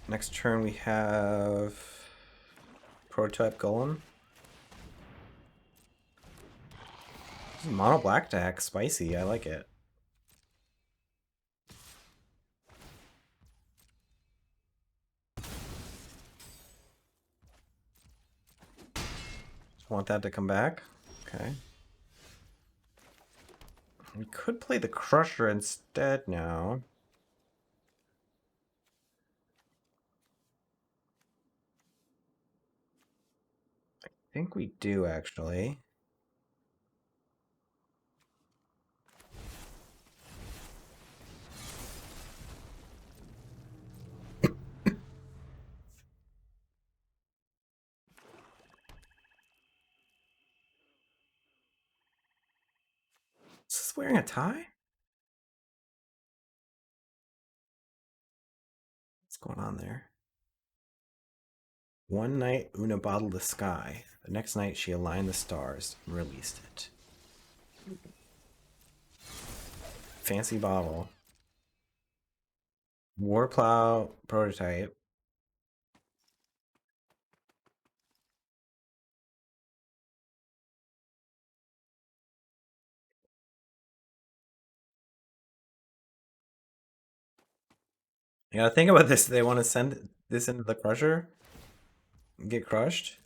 Next turn we have Prototype Golem. Mono black deck, spicy, I like it. Just want that to come back. Okay. We could play the Crusher instead now. I think we do actually. Is this wearing a tie? What's going on there? One night, Una bottled the sky. The next night, she aligned the stars and released it. Fancy bottle. Warplow prototype. You gotta think about this. They want to send this into the Crusher and get crushed.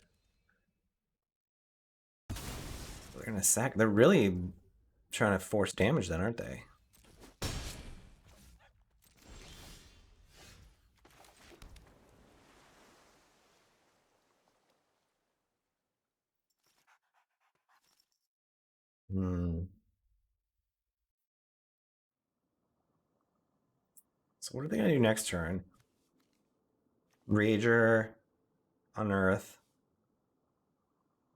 They're gonna sack. They're really trying to force damage then, aren't they? Hmm. So what are they gonna do next turn? Rager, Unearth,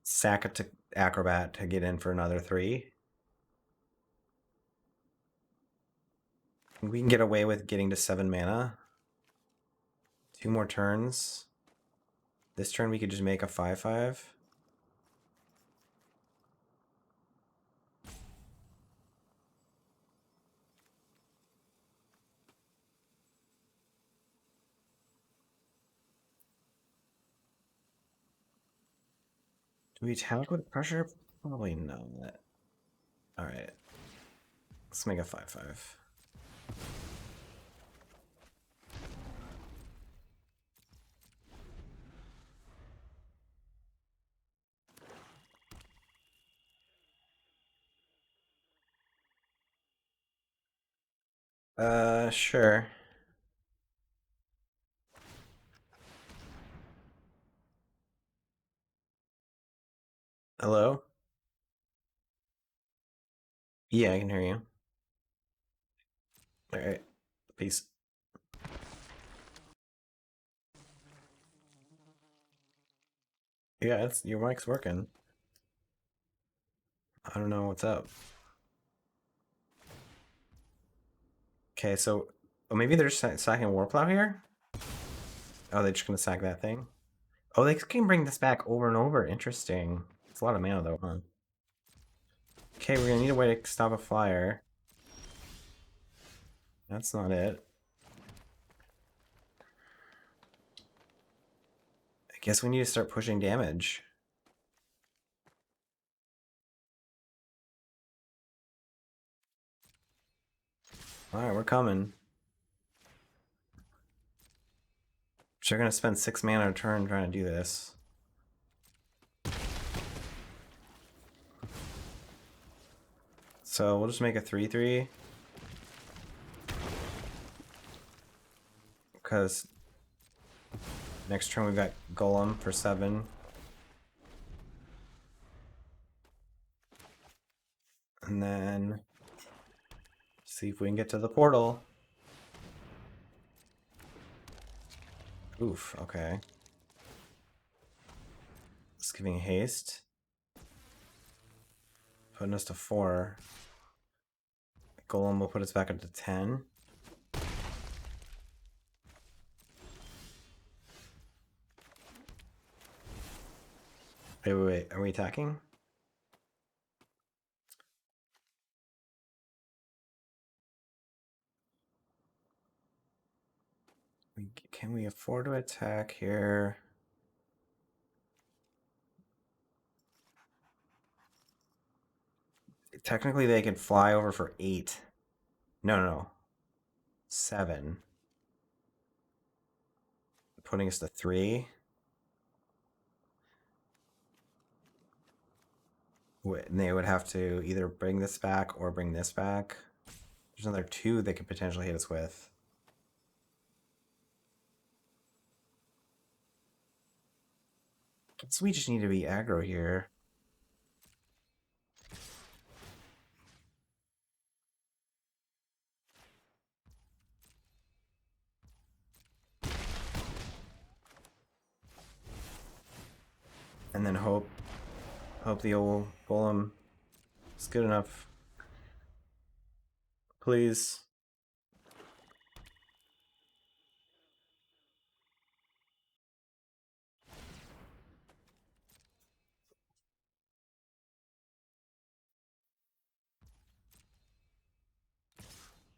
sack it to Acrobat to get in for another 3. We can get away with getting to 7 mana. 2 more turns. This turn we could just make a 5/5. Do we attack with pressure? Probably not. Alright. Let's make a 5/5. Sure. Hello? Yeah, I can hear you. Alright. Peace. Yeah, it's your mic's working. I don't know what's up. Okay, so maybe they're just sacking Warplow here? Oh, they're just gonna sack that thing? Oh, they can bring this back over and over. Interesting. It's a lot of mana though, huh? Okay, we're gonna need a way to stop a flyer. That's not it. I guess we need to start pushing damage. Alright, we're coming. They're gonna spend 6 mana a turn trying to do this. So we'll just make a 3/3. because next turn we've got Golem for 7. And then see if we can get to the portal. Oof, okay. It's giving haste. Putting us to 4. Golem will put us back up to 10. Wait. Are we attacking? Can we afford to attack here? Technically, they could fly over for 8. No. 7. Putting us to 3. And they would have to either bring this back or bring this back. There's another 2 they could potentially hit us with. Guess we just need to be aggro here. And then hope the old Golem is good enough. Please.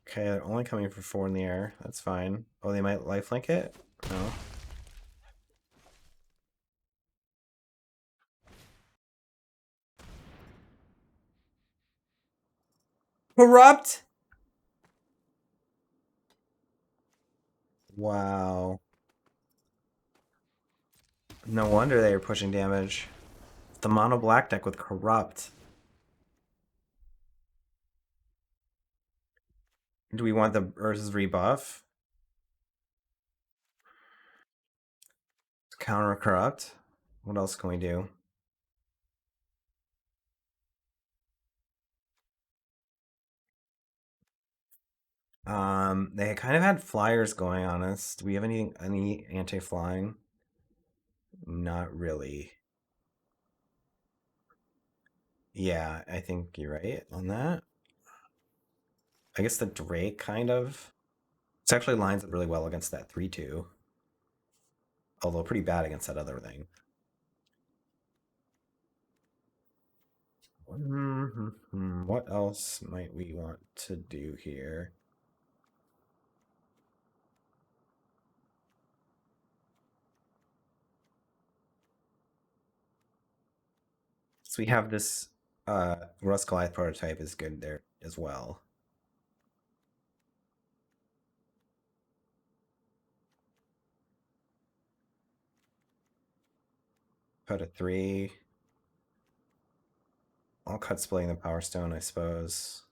Okay, they're only coming for 4 in the air. That's fine. Oh, they might lifelink it? No. Corrupt! Wow. No wonder they were pushing damage. The mono black deck with Corrupt. Do we want the Urza's rebuff? Counter Corrupt? What else can we do? They kind of had flyers going on us. Do we have any anti-flying? Not really. Yeah, I think you're right on that. I guess the Drake kind of. It actually lines up really well against that 3/2. Although pretty bad against that other thing. What else might we want to do here? So we have this Rust Goliath prototype is good there as well. Put a 3. I'll cut splitting the Power Stone, I suppose.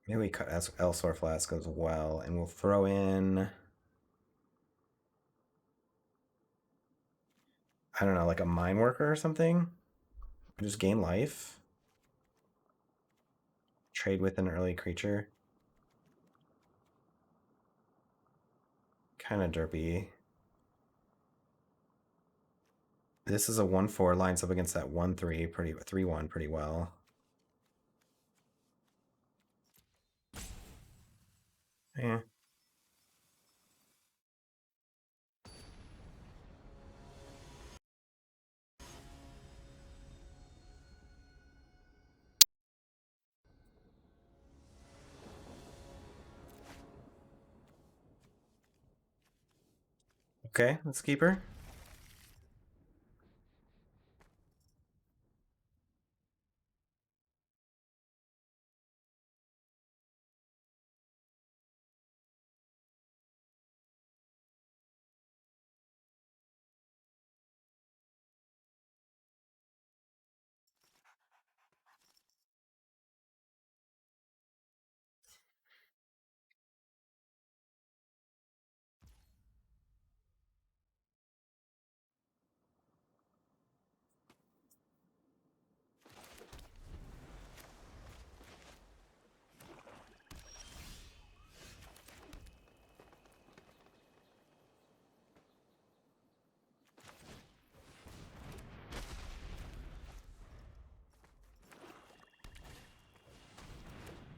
Maybe we cut Elsewhere Flask as well, and we'll throw in, I don't know, like a Mine Worker or something? Just gain life. Trade with an early creature. Kind of derpy. This is a 1/4, lines up against that 1/3 3/1 pretty well. Yeah. Okay, let's keep her.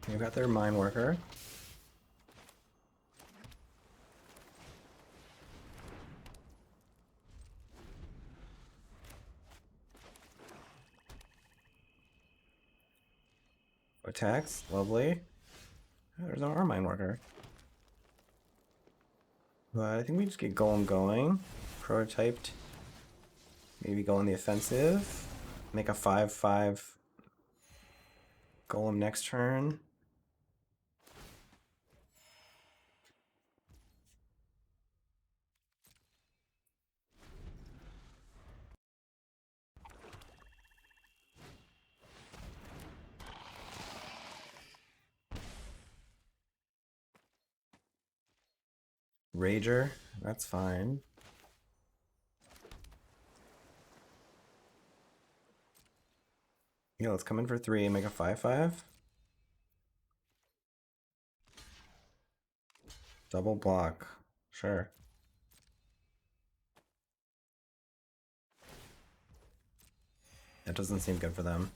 They've got their mine worker. Attacks, lovely. Oh, there's our mine worker. But I think we just get Golem going. Prototyped. Maybe go on the offensive. Make a 5/5 Golem next turn. Rager, that's fine. Yeah, let's come in for 3 and make a 5/5. Double block. Sure. That doesn't seem good for them.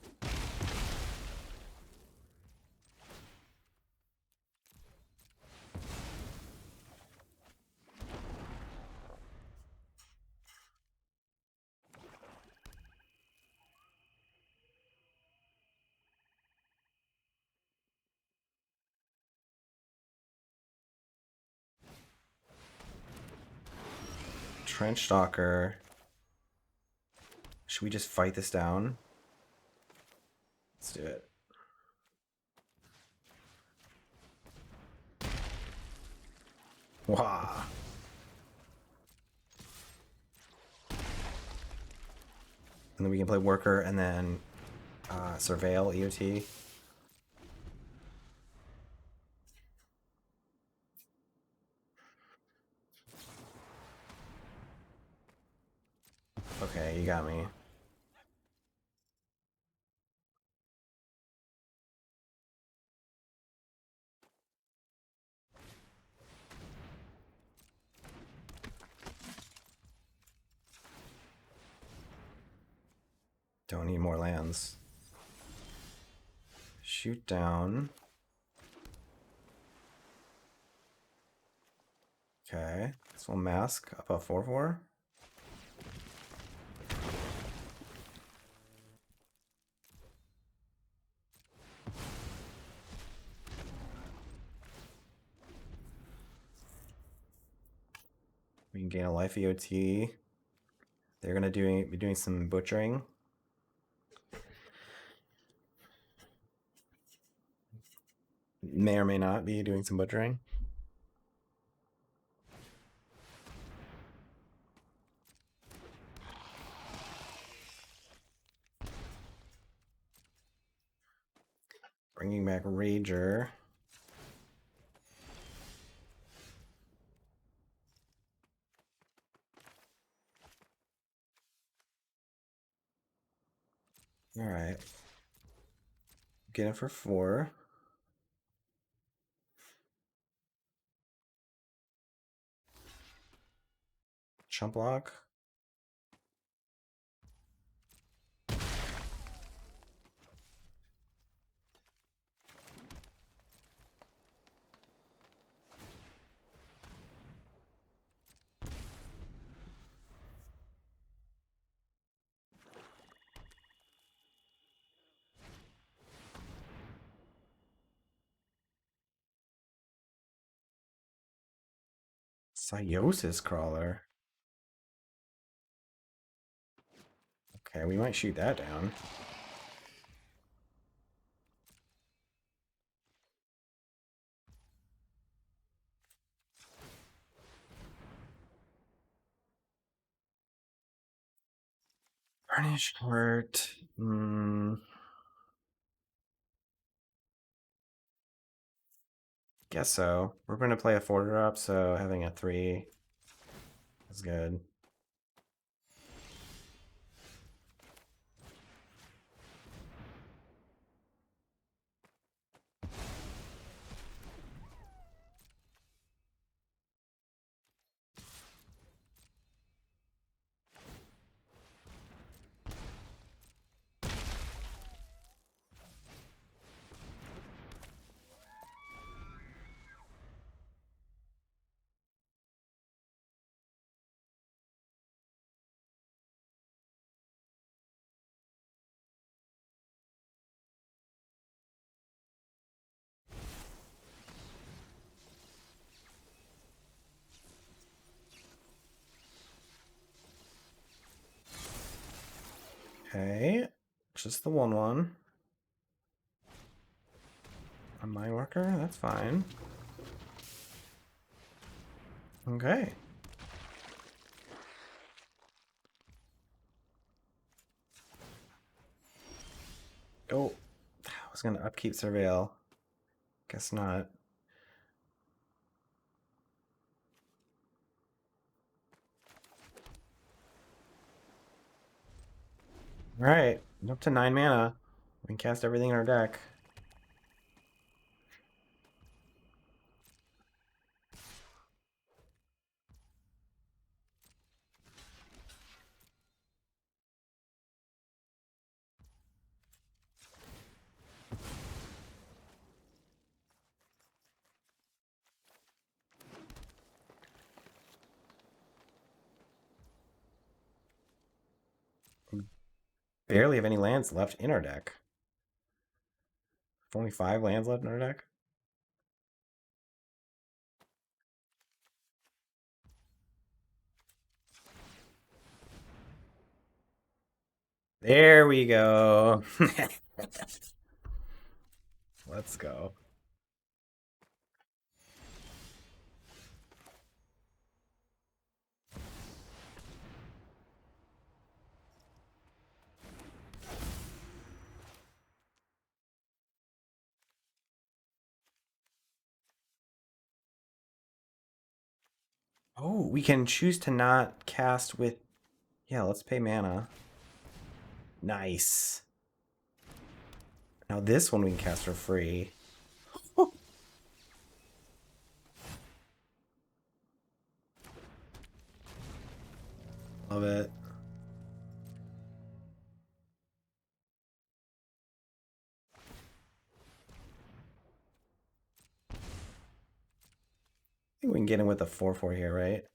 Trench Stalker. Should we just fight this down? Let's do it. Wah. And then we can play Worker and then Surveil EOT. Okay, you got me. Don't need more lands. Shoot down. Okay, this will mask up a 4/4. We can gain a life EOT. They're gonna be doing some butchering. May or may not be doing some butchering. Bringing back Rager. All right. Get it for 4. Chump block. Syossis Crawler. Okay, we might shoot that down. Burnish Heart. Guess so. We're going to play a 4-drop, so having a 3 is good. Okay. Just the 1/1. A mine worker? That's fine. Okay. Oh, I was gonna upkeep surveil. Guess not. Alright, up to 9 mana. We can cast everything in our deck. Barely have any lands left in our deck. Only 5 lands left in our deck. There we go. Let's go. Oh, we can choose to not cast with... Yeah, let's pay mana. Nice. Now this one we can cast for free. Love it. I think we can get in with a 4/4 here, right?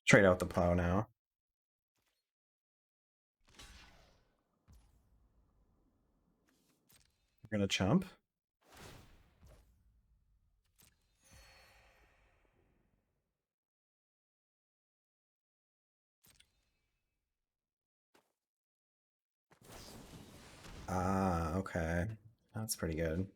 Trade out the plow now. We're gonna chump. Ah, okay. That's pretty good.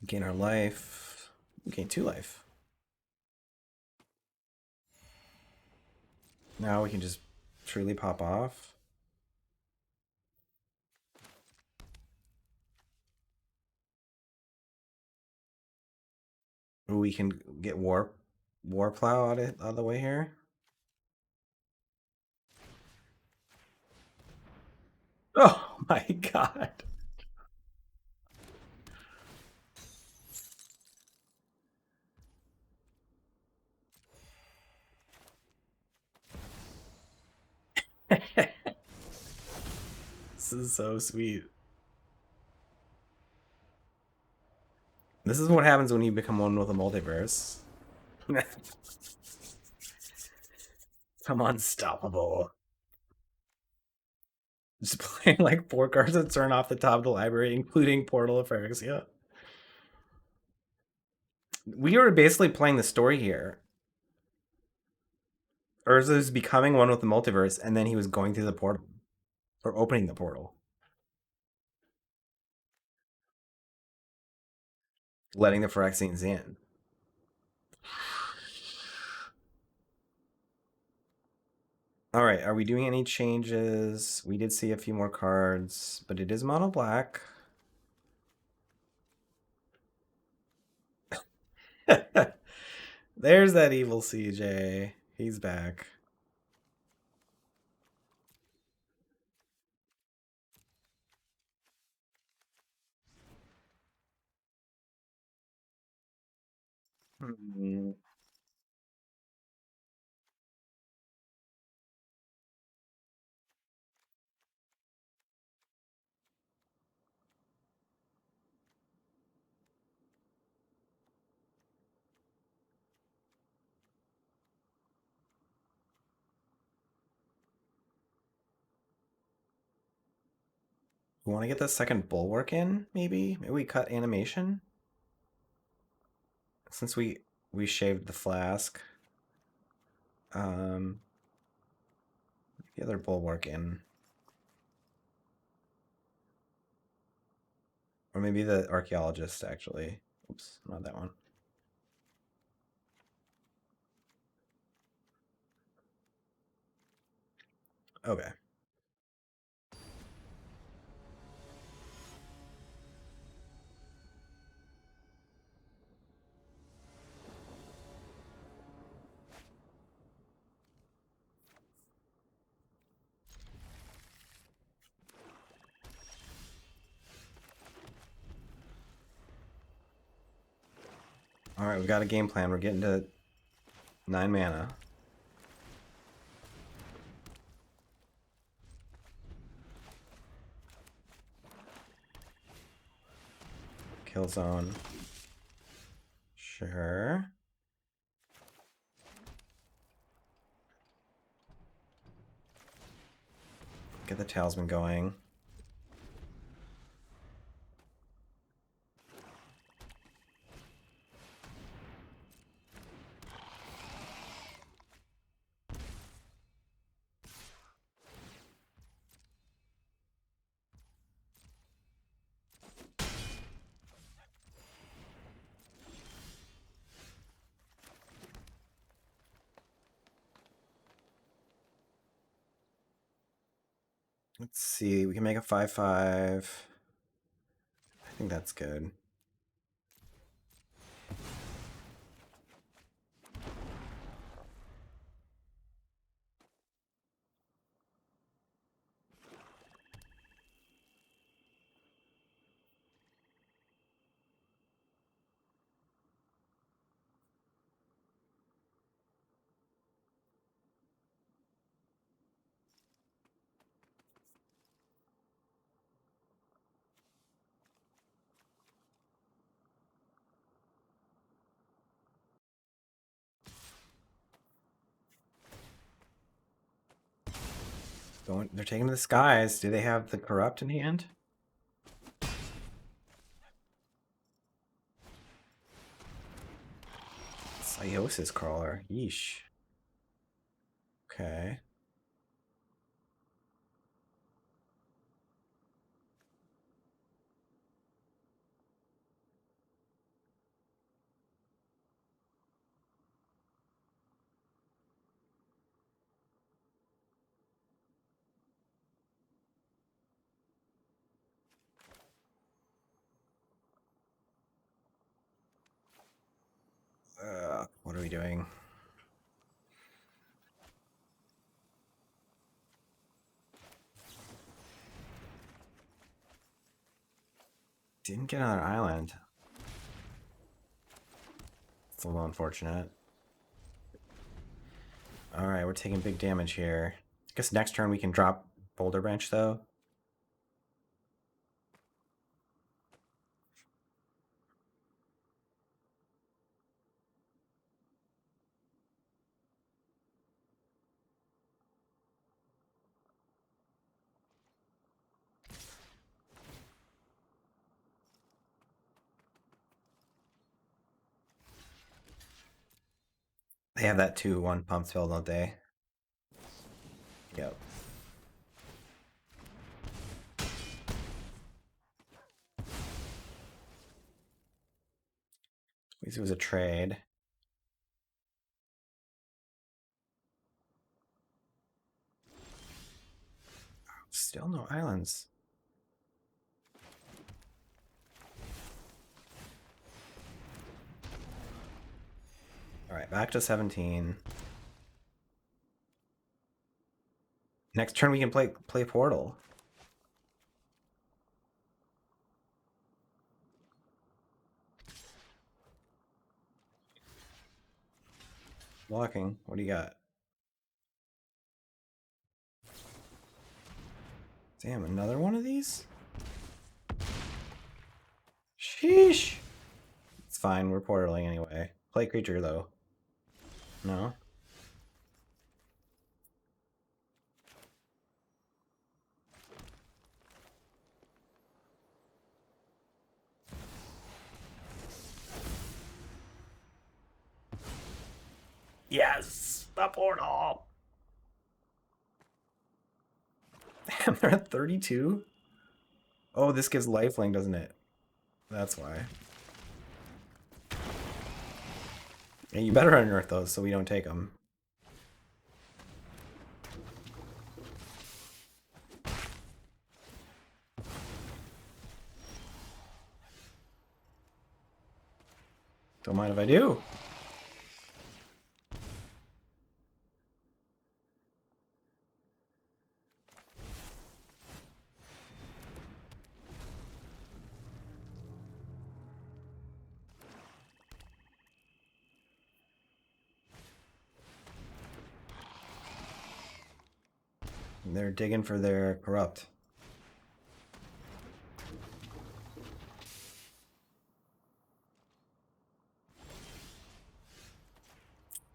Gain our life. Gain 2 life. Now we can just truly pop off. Ooh, we can get war plow out of the way here. Oh my god. This is so sweet. This is what happens when you become one with a multiverse. I'm unstoppable. Just playing like 4 cards that turn off the top of the library, including Portal of Phyrexia. We were basically playing the story here. Urza's becoming one with the multiverse, and then he was going through the portal. Or opening the portal. Letting the Phyrexians in. Alright, are we doing any changes? We did see a few more cards, but it is mono black. There's that evil CJ. He's back. Hmm. We want to get the second bulwark in, maybe? Maybe we cut animation? Since we shaved the flask. Um the other bulwark in. Or maybe the archaeologist actually. Oops, not that one. Okay. Alright, we've got a game plan. We're getting to 9 mana. Kill zone. Sure. Get the talisman going. Let's see, we can make a 5/5. I think that's good. They're taking to the skies. Do they have the corrupt in hand? Syossis crawler. Yeesh. Okay. What are we doing? Didn't get another island. It's a little unfortunate. Alright, we're taking big damage here. I guess next turn we can drop Boulder Branch, though. They have that 2/1 pump spell, don't they? Yep. At least it was a trade. Still no islands. Alright, back to 17. Next turn we can play Portal. Blocking. What do you got? Damn, another one of these? Sheesh. It's fine, we're portaling anyway. Play creature, though. No? Yes! The portal! Damn, they're at 32? Oh, this gives lifelink, doesn't it? That's why. Yeah, you better unearth those so we don't take them. Don't mind if I do. They're digging for their corrupt.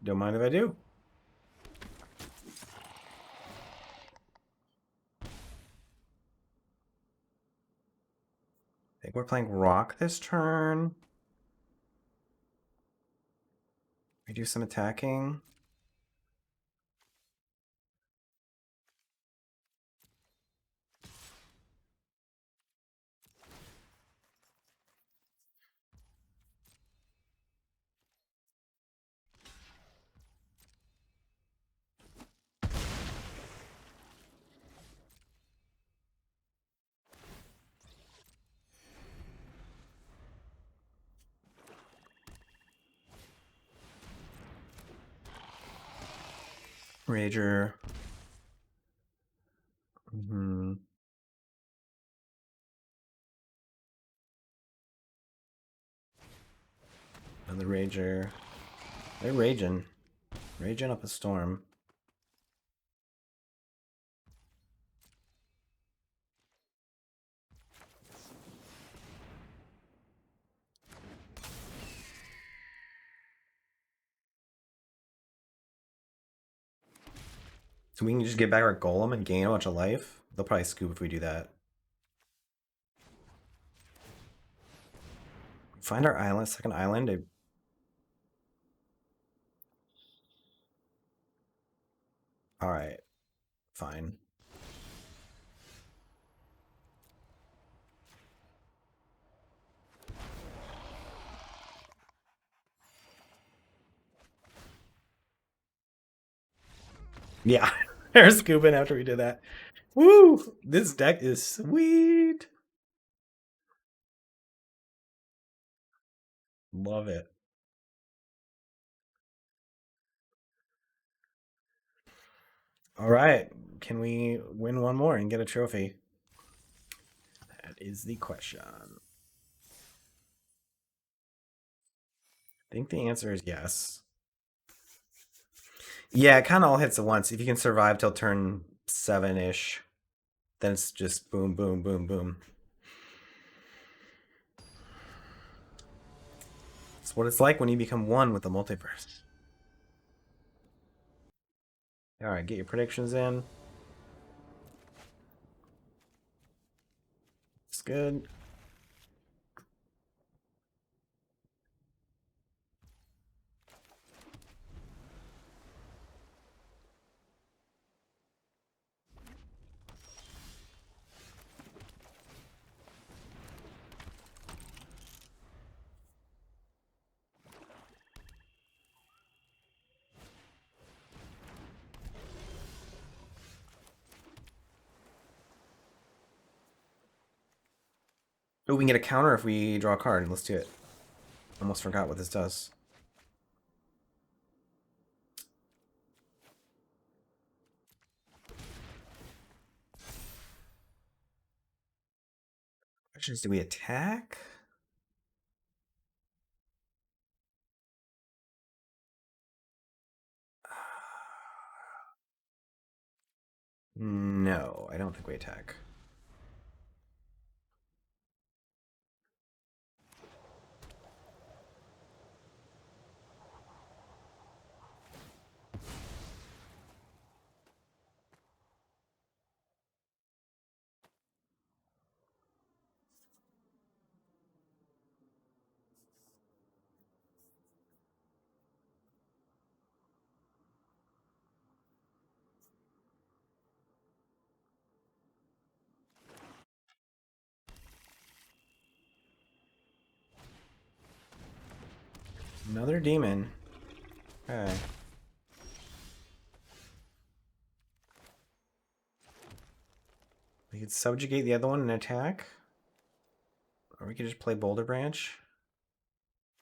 Don't mind if I do. I think we're playing rock this turn. We do some attacking. Rager. Another Rager. They're raging. Raging up a storm. So we can just get back our golem and gain a bunch of life? They'll probably scoop if we do that. Find our island, second island. Alright. Fine. Yeah. They're scooping after we did that. Woo! This deck is sweet. Love it. All right. Can we win one more and get a trophy? That is the question. I think the answer is yes. Yeah, it kind of all hits at once. If you can survive till turn 7-ish, then it's just boom, boom, boom, boom. It's what it's like when you become one with the multiverse. All right, get your predictions in. It's good. Oh, we can get a counter if we draw a card. Let's do it. Almost forgot what this does. Question is, do we attack? No, I don't think we attack. Another demon. Okay. We could subjugate the other one and attack. Or we could just play Boulder Branch.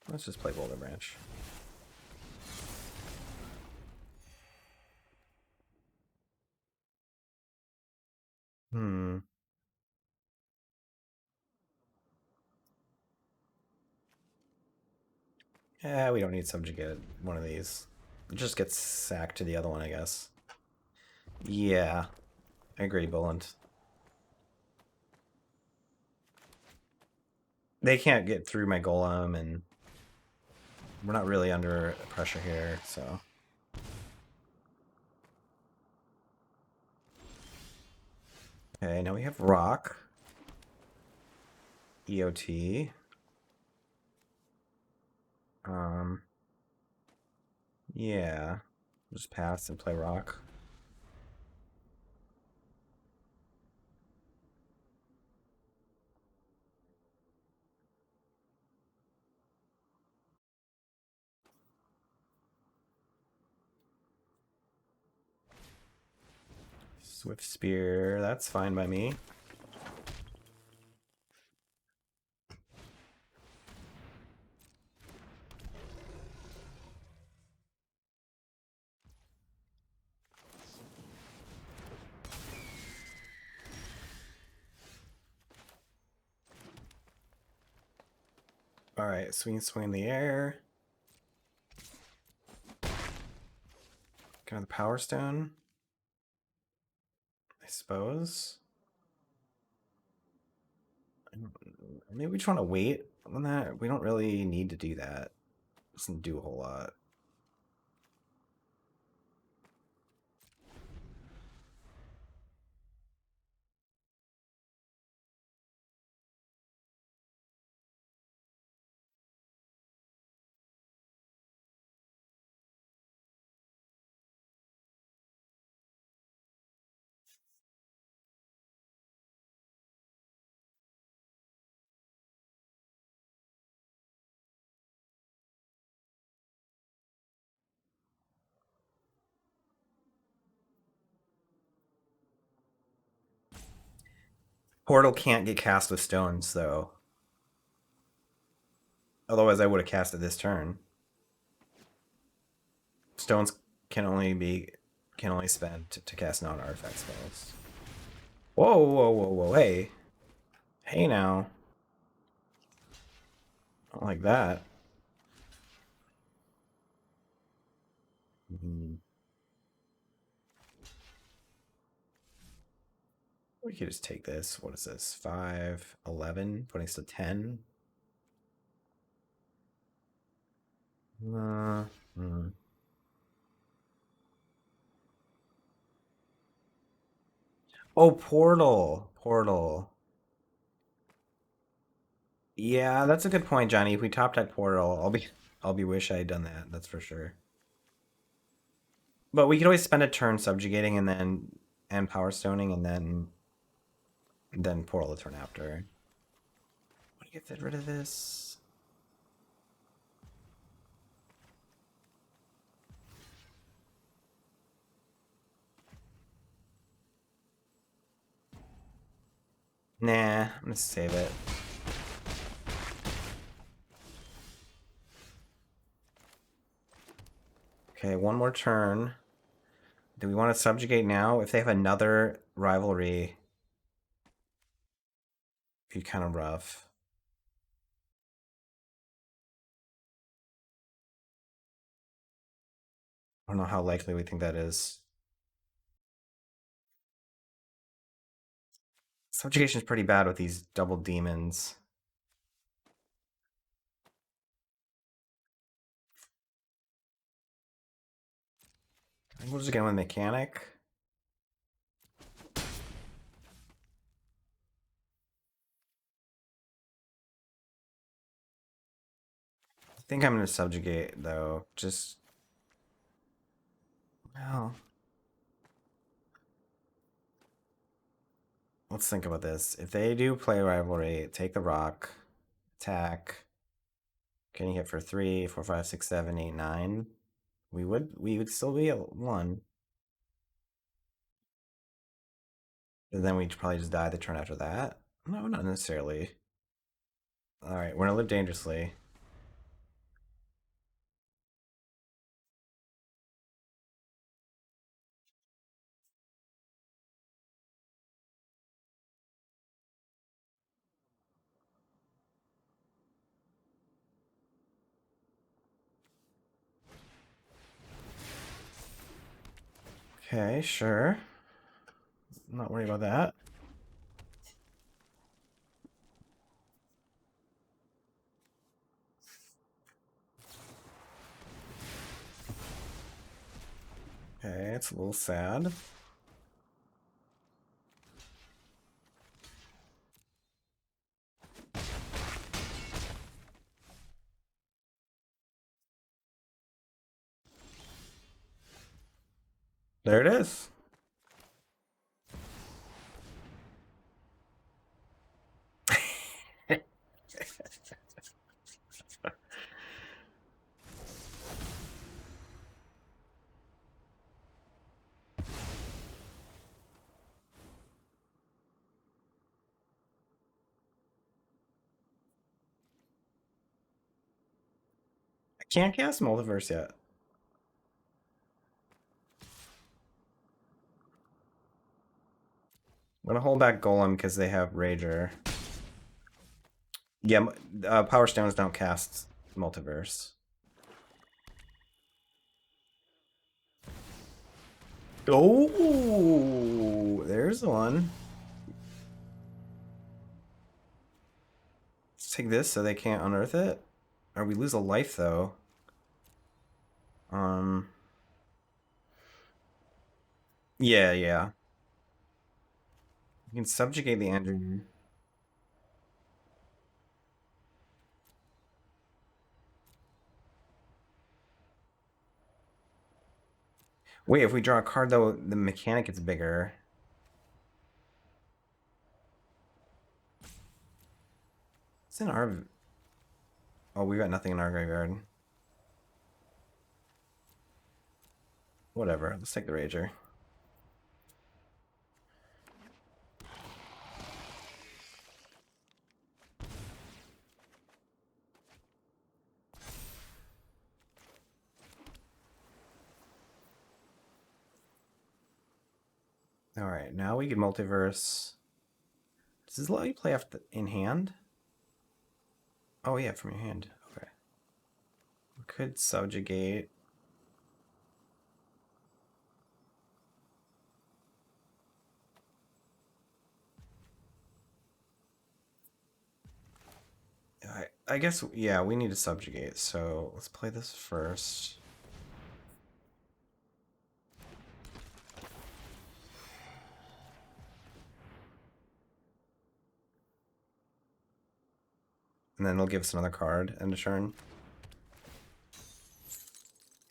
Let's just play Boulder Branch. Hmm. Yeah, we don't need subjugate one of these. It just gets sacked to the other one, I guess. Yeah, I agree, Bullet. They can't get through my golem, and we're not really under pressure here, so. Okay, now we have rock. EOT. Um, yeah. Just pass and play rock. Swift Spear, that's fine by me. Alright, swing in the air. Kind of the Power Stone, I suppose. Maybe we just want to wait on that. We don't really need to do that. It doesn't do a whole lot. Portal can't get cast with stones, though. Otherwise, I would have cast it this turn. Stones can only spend to cast non-artifact spells. Whoa, whoa, whoa, whoa! Hey now! Not like that. Hmm. We could just take this. What is this? 5, 11, putting us to 10. Hmm. Oh, Portal. Yeah, that's a good point, Johnny. If we top deck Portal, I'll be wish I had done that. That's for sure. But we could always spend a turn subjugating and power stoning and then Portal the turn after. Want to get rid of this? Nah, I'm gonna save it. Okay, one more turn. Do we want to subjugate now? If they have another rivalry, it'd be kind of rough. I don't know how likely we think that is. Subjugation's pretty bad with these double demons. I think we'll just get one mechanic. I think I'm gonna subjugate though. Just well, let's think about this. If they do play rivalry, take the rock, attack. Can you hit for 3, 4, 5, 6, 7, 8, 9? We would still be at 1. And then we'd probably just die the turn after that. No, not necessarily. Alright, we're gonna live dangerously. Okay, sure. I'm not worried about that. Okay, it's a little sad. There it is. I can't cast Multiverse yet. I'm gonna hold back Golem because they have Rager. Yeah, Power Stones don't cast Multiverse. Oh, there's one. Let's take this so they can't unearth it. Or we lose a life though. Um. Yeah, yeah. You can subjugate the engine. Wait, if we draw a card though, the mechanic gets bigger. It's in our. Oh, we got nothing in our graveyard. Whatever. Let's take the Rager. All right, now we get Multiverse. Does this let you play after in hand? Oh yeah, from your hand. Okay. We could subjugate. I guess yeah, we need to subjugate. So let's play this first. And then it'll give us another card and a turn.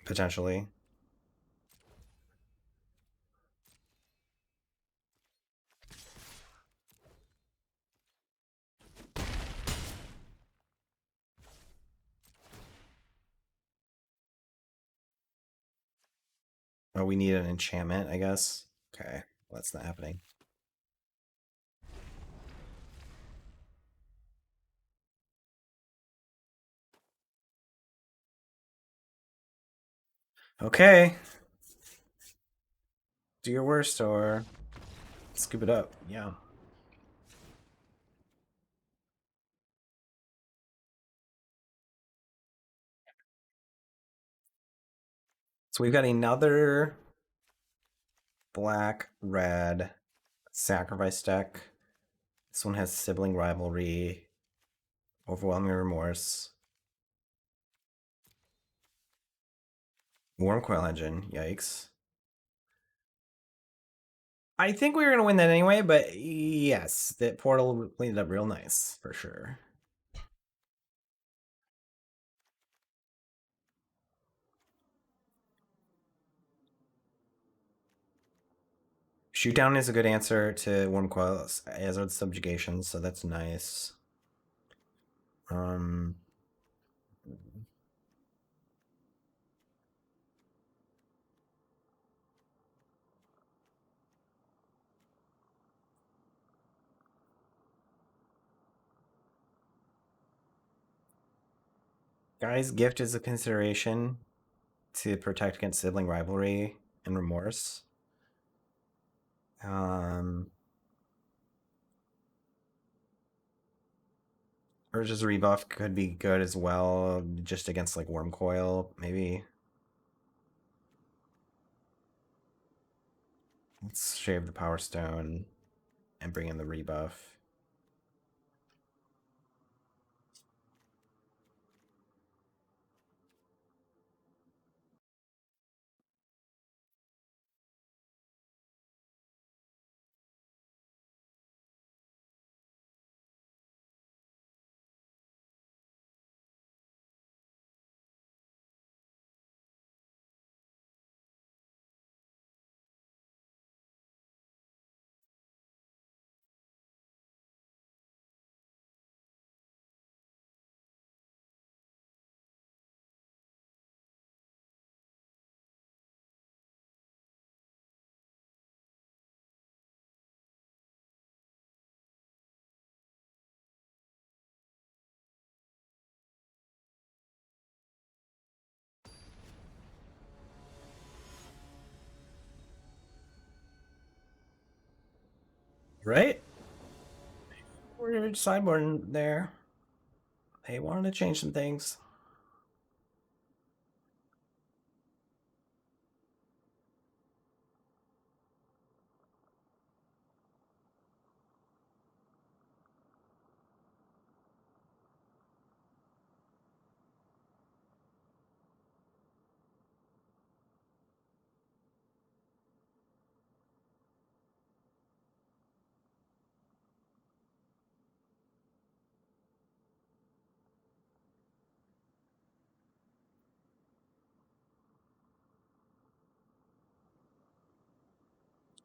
Potentially. Oh, we need an enchantment, I guess. Okay, well, that's not happening. Okay. Do your worst or scoop it up. Yeah. So we've got another black red sacrifice deck. This one has sibling rivalry, overwhelming remorse, warm coil engine. Yikes. I think we were gonna win that anyway, but yes, that portal cleaned it up real nice for sure. Shootdown is a good answer to warm coil, as are the subjugations, so that's nice. Um, Guy's gift is a consideration to protect against sibling rivalry and remorse. Um, Urge's rebuff could be good as well, just against like Worm Coil, maybe. Let's shave the Power Stone and bring in the rebuff. Right? We're sideboarding there. They wanted to change some things.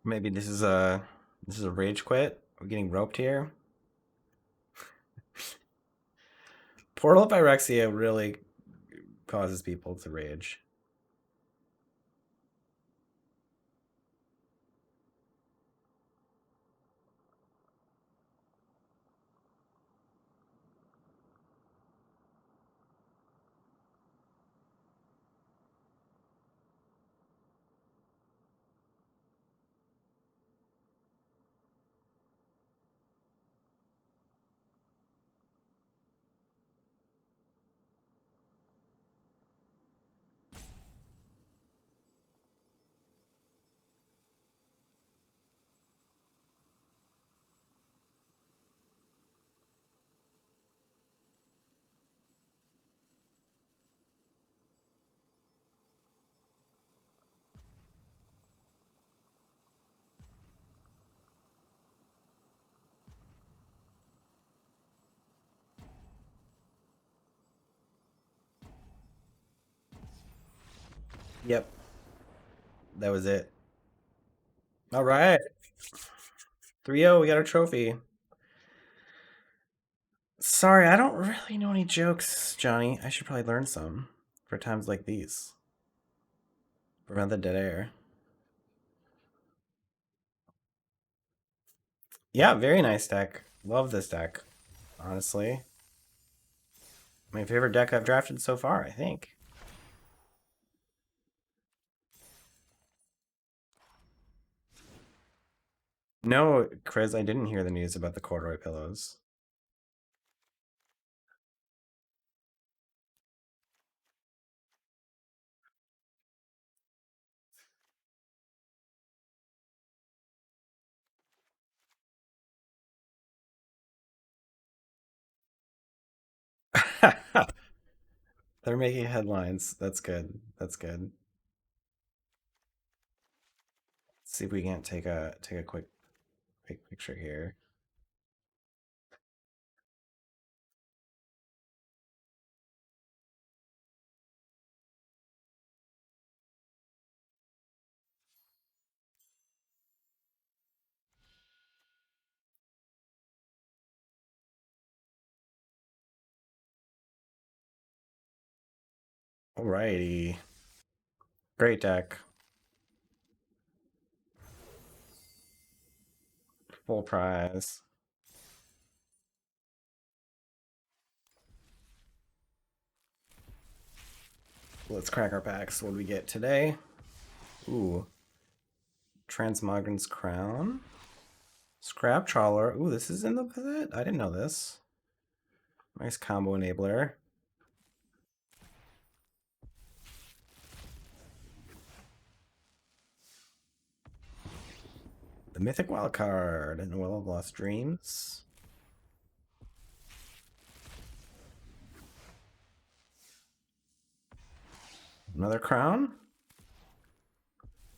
Maybe this is a rage quit. We're getting roped here. Portal Pyrexia really causes people to rage. Yep, that was it. All right. 3-0, we got our trophy. Sorry, I don't really know any jokes, Johnny. I should probably learn some for times like these. Prevent the dead air. Yeah, very nice deck. Love this deck, honestly. My favorite deck I've drafted so far, I think. No, Chris, I didn't hear the news about the corduroy pillows. They're making headlines. That's good. That's good. Let's see if we can't take a quick picture here. Alrighty. Great deck. Full prize. Let's crack our packs. What do we get today? Ooh. Transmogren's Crown. Scrap Trawler. Ooh, this is in the set? I didn't know this. Nice combo enabler. The Mythic Wild Card and Will of Lost Dreams. Another crown?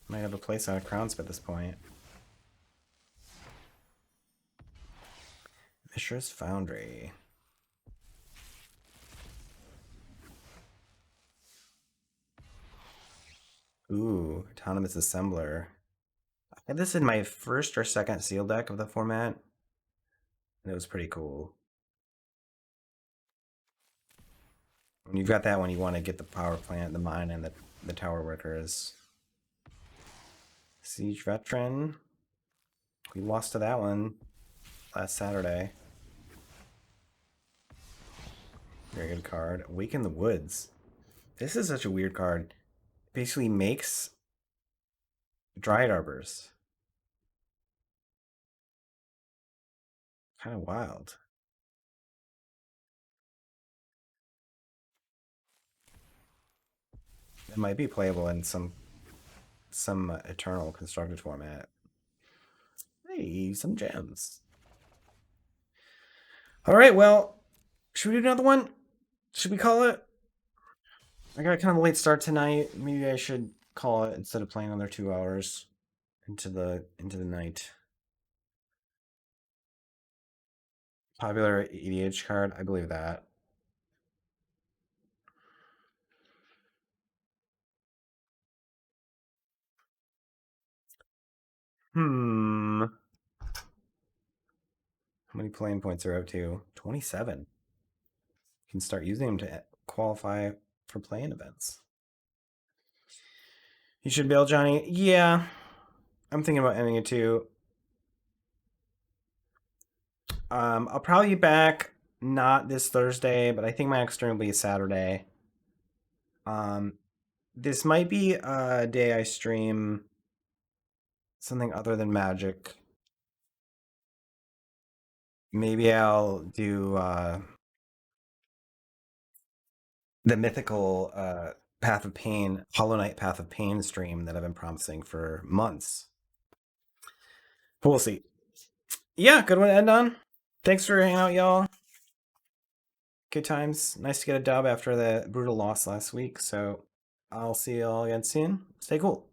Might have a place on a crown at this point. Mishra's Foundry. Ooh, Autonomous Assembler. I had this in my first or second seal deck of the format, and it was pretty cool. When you've got that one, you want to get the power plant, the mine, and the tower workers. Siege Veteran. We lost to that one last Saturday. Very good card. Awaken the Woods. This is such a weird card. It basically makes Dryad Arbors. Kind of wild. It might be playable in some eternal constructed format. Hey, some gems. All right, well, should we do another one? Should we call it? I got kind of a late start tonight. Maybe I should call it instead of playing another 2 hours into the night. Popular EDH card, I believe that. Hmm. How many playing points are up to? 27. You can start using them to qualify for playing events. You should bail, Johnny. Yeah, I'm thinking about ending it too. I'll probably be back not this Thursday, but I think my next stream will be Saturday. This might be a day I stream something other than Magic. Maybe I'll do the mythical Path of Pain, Hollow Knight Path of Pain stream that I've been promising for months. But we'll see. Yeah, good one to end on. Thanks for hanging out, y'all. Good times. Nice to get a dub after the brutal loss last week. So I'll see y'all again soon. Stay cool.